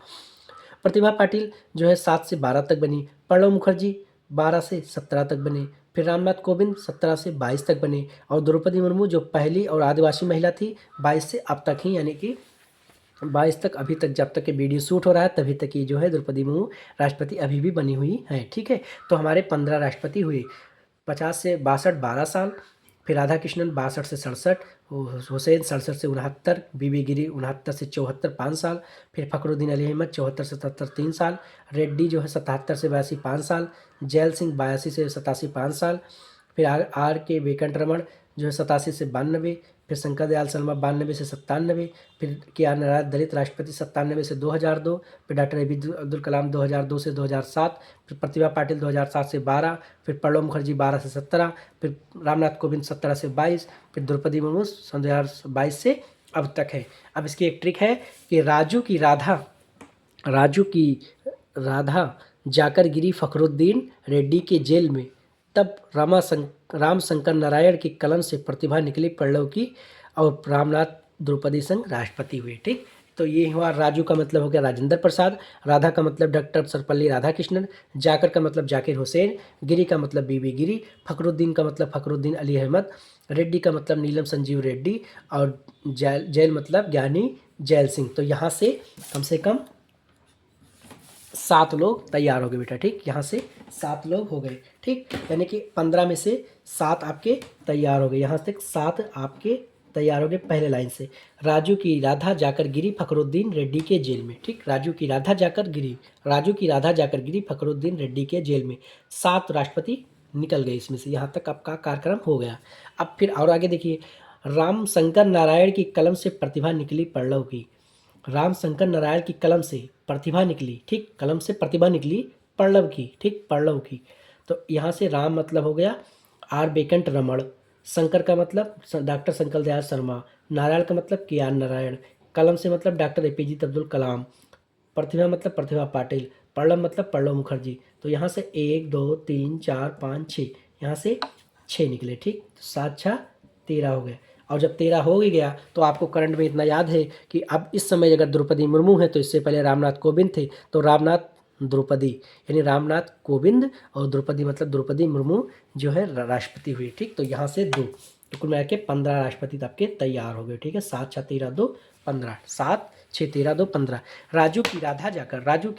प्रतिभा पाटिल जो है 7 से 12 तक बनी। प्रणब मुखर्जी 12 से 17 तक बने। फिर रामनाथ कोविंद 17 से 22 तक बने। और द्रौपदी मुर्मू जो पहली और आदिवासी महिला थी 22 से अब तक ही, यानी कि 22 तक, अभी तक जब तक के वीडियो शूट हो रहा है तभी तक ही जो है द्रौपदी मुर्मू राष्ट्रपति अभी भी बनी हुई है। ठीक है, तो हमारे 15 राष्ट्रपति हुए। 50 से 62 12 साल, फिर राधा कृष्णन 62 से 67, हुसैन 67 से 69, बीबी गिरी 69 से 74 5 साल, फिर फखरुद्दीन अली अहमद 74 से 77 3 साल, रेड्डी जो है 77 से 82 5 साल, जैल सिंह 82 से 87 5 साल, फिर आर के वेंकट रमण जो है 87 से 92, फिर शंकर दयाल शर्मा 92 से 97, फिर के आर नारायण दलित राष्ट्रपति 97 से 2002, फिर डॉक्टर एपीजे अब्दुल कलाम 2002 से 2007, फिर प्रतिभा पाटिल 2007 से 12, फिर प्रणब मुखर्जी 12 से 17, फिर रामनाथ कोविंद 17 से 22, फिर द्रौपदी मुर्मू 2022 से अब तक है। अब इसकी एक ट्रिक है कि राजू की राधा जाकर गिरी फखरुद्दीन रेड्डी के जेल में, तब राम शंकर नारायण की कलम से प्रतिभा निकली पल्लव की, और रामनाथ द्रौपदी संग राष्ट्रपति हुए। ठीक, तो ये हुआ। राजू का मतलब हो गया राजेंद्र प्रसाद, राधा का मतलब डॉक्टर सर्वपल्ली राधाकृष्णन, जाकर का मतलब जाकिर हुसैन, गिरी का मतलब बीबी गिरी, फखरुद्दीन का मतलब फखरुद्दीन अली अहमद, रेड्डी का मतलब नीलम संजीव रेड्डी, और जैल मतलब ज्ञानी जैल सिंह। तो यहाँ से कम 7 लोग तैयार हो गए बेटा। ठीक, यहाँ से 7 लोग हो गए। ठीक, यानी कि 15 में से 7 आपके तैयार हो गए। यहाँ तक 7 आपके तैयार हो गए पहले लाइन से। राजू की राधा जाकर गिरी फखरुद्दीन रेड्डी के जेल में। ठीक, राजू की राधा जाकर गिरी फखरुद्दीन रेड्डी के जेल में। 7 राष्ट्रपति निकल गए इसमें से। यहाँ तक आपका कार्यक्रम हो गया। अब फिर और आगे देखिए, राम शंकर नारायण की कलम से प्रतिभा निकली पल्लव की। राम शंकर नारायण की कलम से प्रतिभा निकली। ठीक, कलम से प्रतिभा निकली पल्लव की। ठीक, पल्लव की। तो यहाँ से राम मतलब हो गया आर वेंकट रमण, शंकर का मतलब डॉक्टर शंकर दयाल शर्मा, नारायण का मतलब के आर नारायण, कलम से मतलब डॉक्टर एपीजे अब्दुल कलाम, प्रतिभा मतलब प्रतिभा पाटिल, पल्लव मतलब पल्लव मुखर्जी। तो यहाँ से 1 2 3 4 5 6, यहाँ से 6 निकले। ठीक, 7 6 13 हो गए। और जब 13 हो ही गया तो आपको करंट में इतना याद है कि अब इस समय अगर द्रौपदी मुर्मू है तो इससे पहले रामनाथ कोविंद थे, तो रामनाथ द्रौपदी, यानी रामनाथ कोविंद और द्रौपदी मतलब द्रौपदी मुर्मू जो है राष्ट्रपति हुई। ठीक, तो यहाँ से 2, तो कुल मिला के 15 राष्ट्रपति आपके तैयार हो गए। ठीक है, 7 6 13 2 15, 7 6 13 2 15। राजू की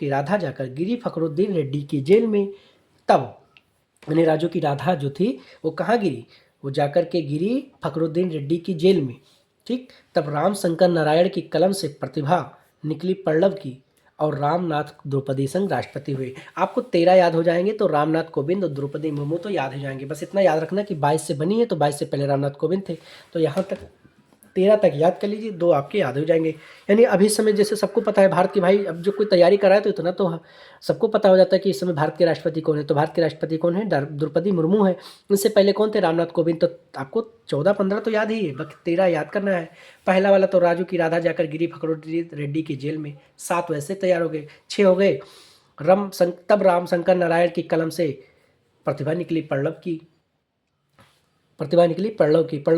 राधा जाकर गिरी फखरुद्दीन रेड्डी की जेल में, तब यानी राजू की राधा जो थी वो कहाँ गिरी, वो जाकर के गिरी फखरुद्दीन रेड्डी की जेल में। ठीक, तब राम शंकर नारायण की कलम से प्रतिभा निकली पल्लव की, और रामनाथ द्रौपदी संग राष्ट्रपति हुए। आपको 13 याद हो जाएंगे तो रामनाथ कोविंद और द्रौपदी मुर्मू तो याद हो जाएंगे। बस इतना याद रखना कि 22 से बनी है तो 22 से पहले रामनाथ कोविंद थे। तो यहाँ तक 13 तक याद कर लीजिए, 2 आपके याद हो जाएंगे। यानी अभी समय जैसे सबको पता है भारत की, भाई अब जो कोई तैयारी कर रहा है तो इतना तो सबको पता हो जाता है कि इस समय भारत के राष्ट्रपति कौन है। तो भारत के राष्ट्रपति कौन है? द्रौपदी मुर्मू है। इनसे पहले कौन थे? रामनाथ कोविंद। तो आपको 14-15 तो याद ही है, बाकी 13 याद करना है। पहला वाला तो राजू की राधा जाकर गिरी फकरुद्दीन रेड्डी की जेल में, 7 वैसे तैयार हो गए। 6 हो गए तब राम शंकर नारायण की कलम से प्रतिभा निकली पढ़लो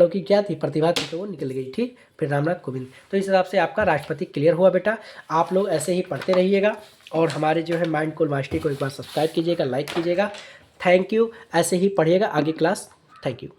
की क्या थी? प्रतिभा थी, तो वो निकल गई। ठीक, फिर रामनाथ कोविंद। तो इस हिसाब से आपका राष्ट्रपति क्लियर हुआ बेटा। आप लोग ऐसे ही पढ़ते रहिएगा और हमारे जो है माइंड कोल मास्टरी को एक बार सब्सक्राइब कीजिएगा, लाइक कीजिएगा। Thank you. ऐसे ही पढ़िएगा आगे क्लास। Thank you.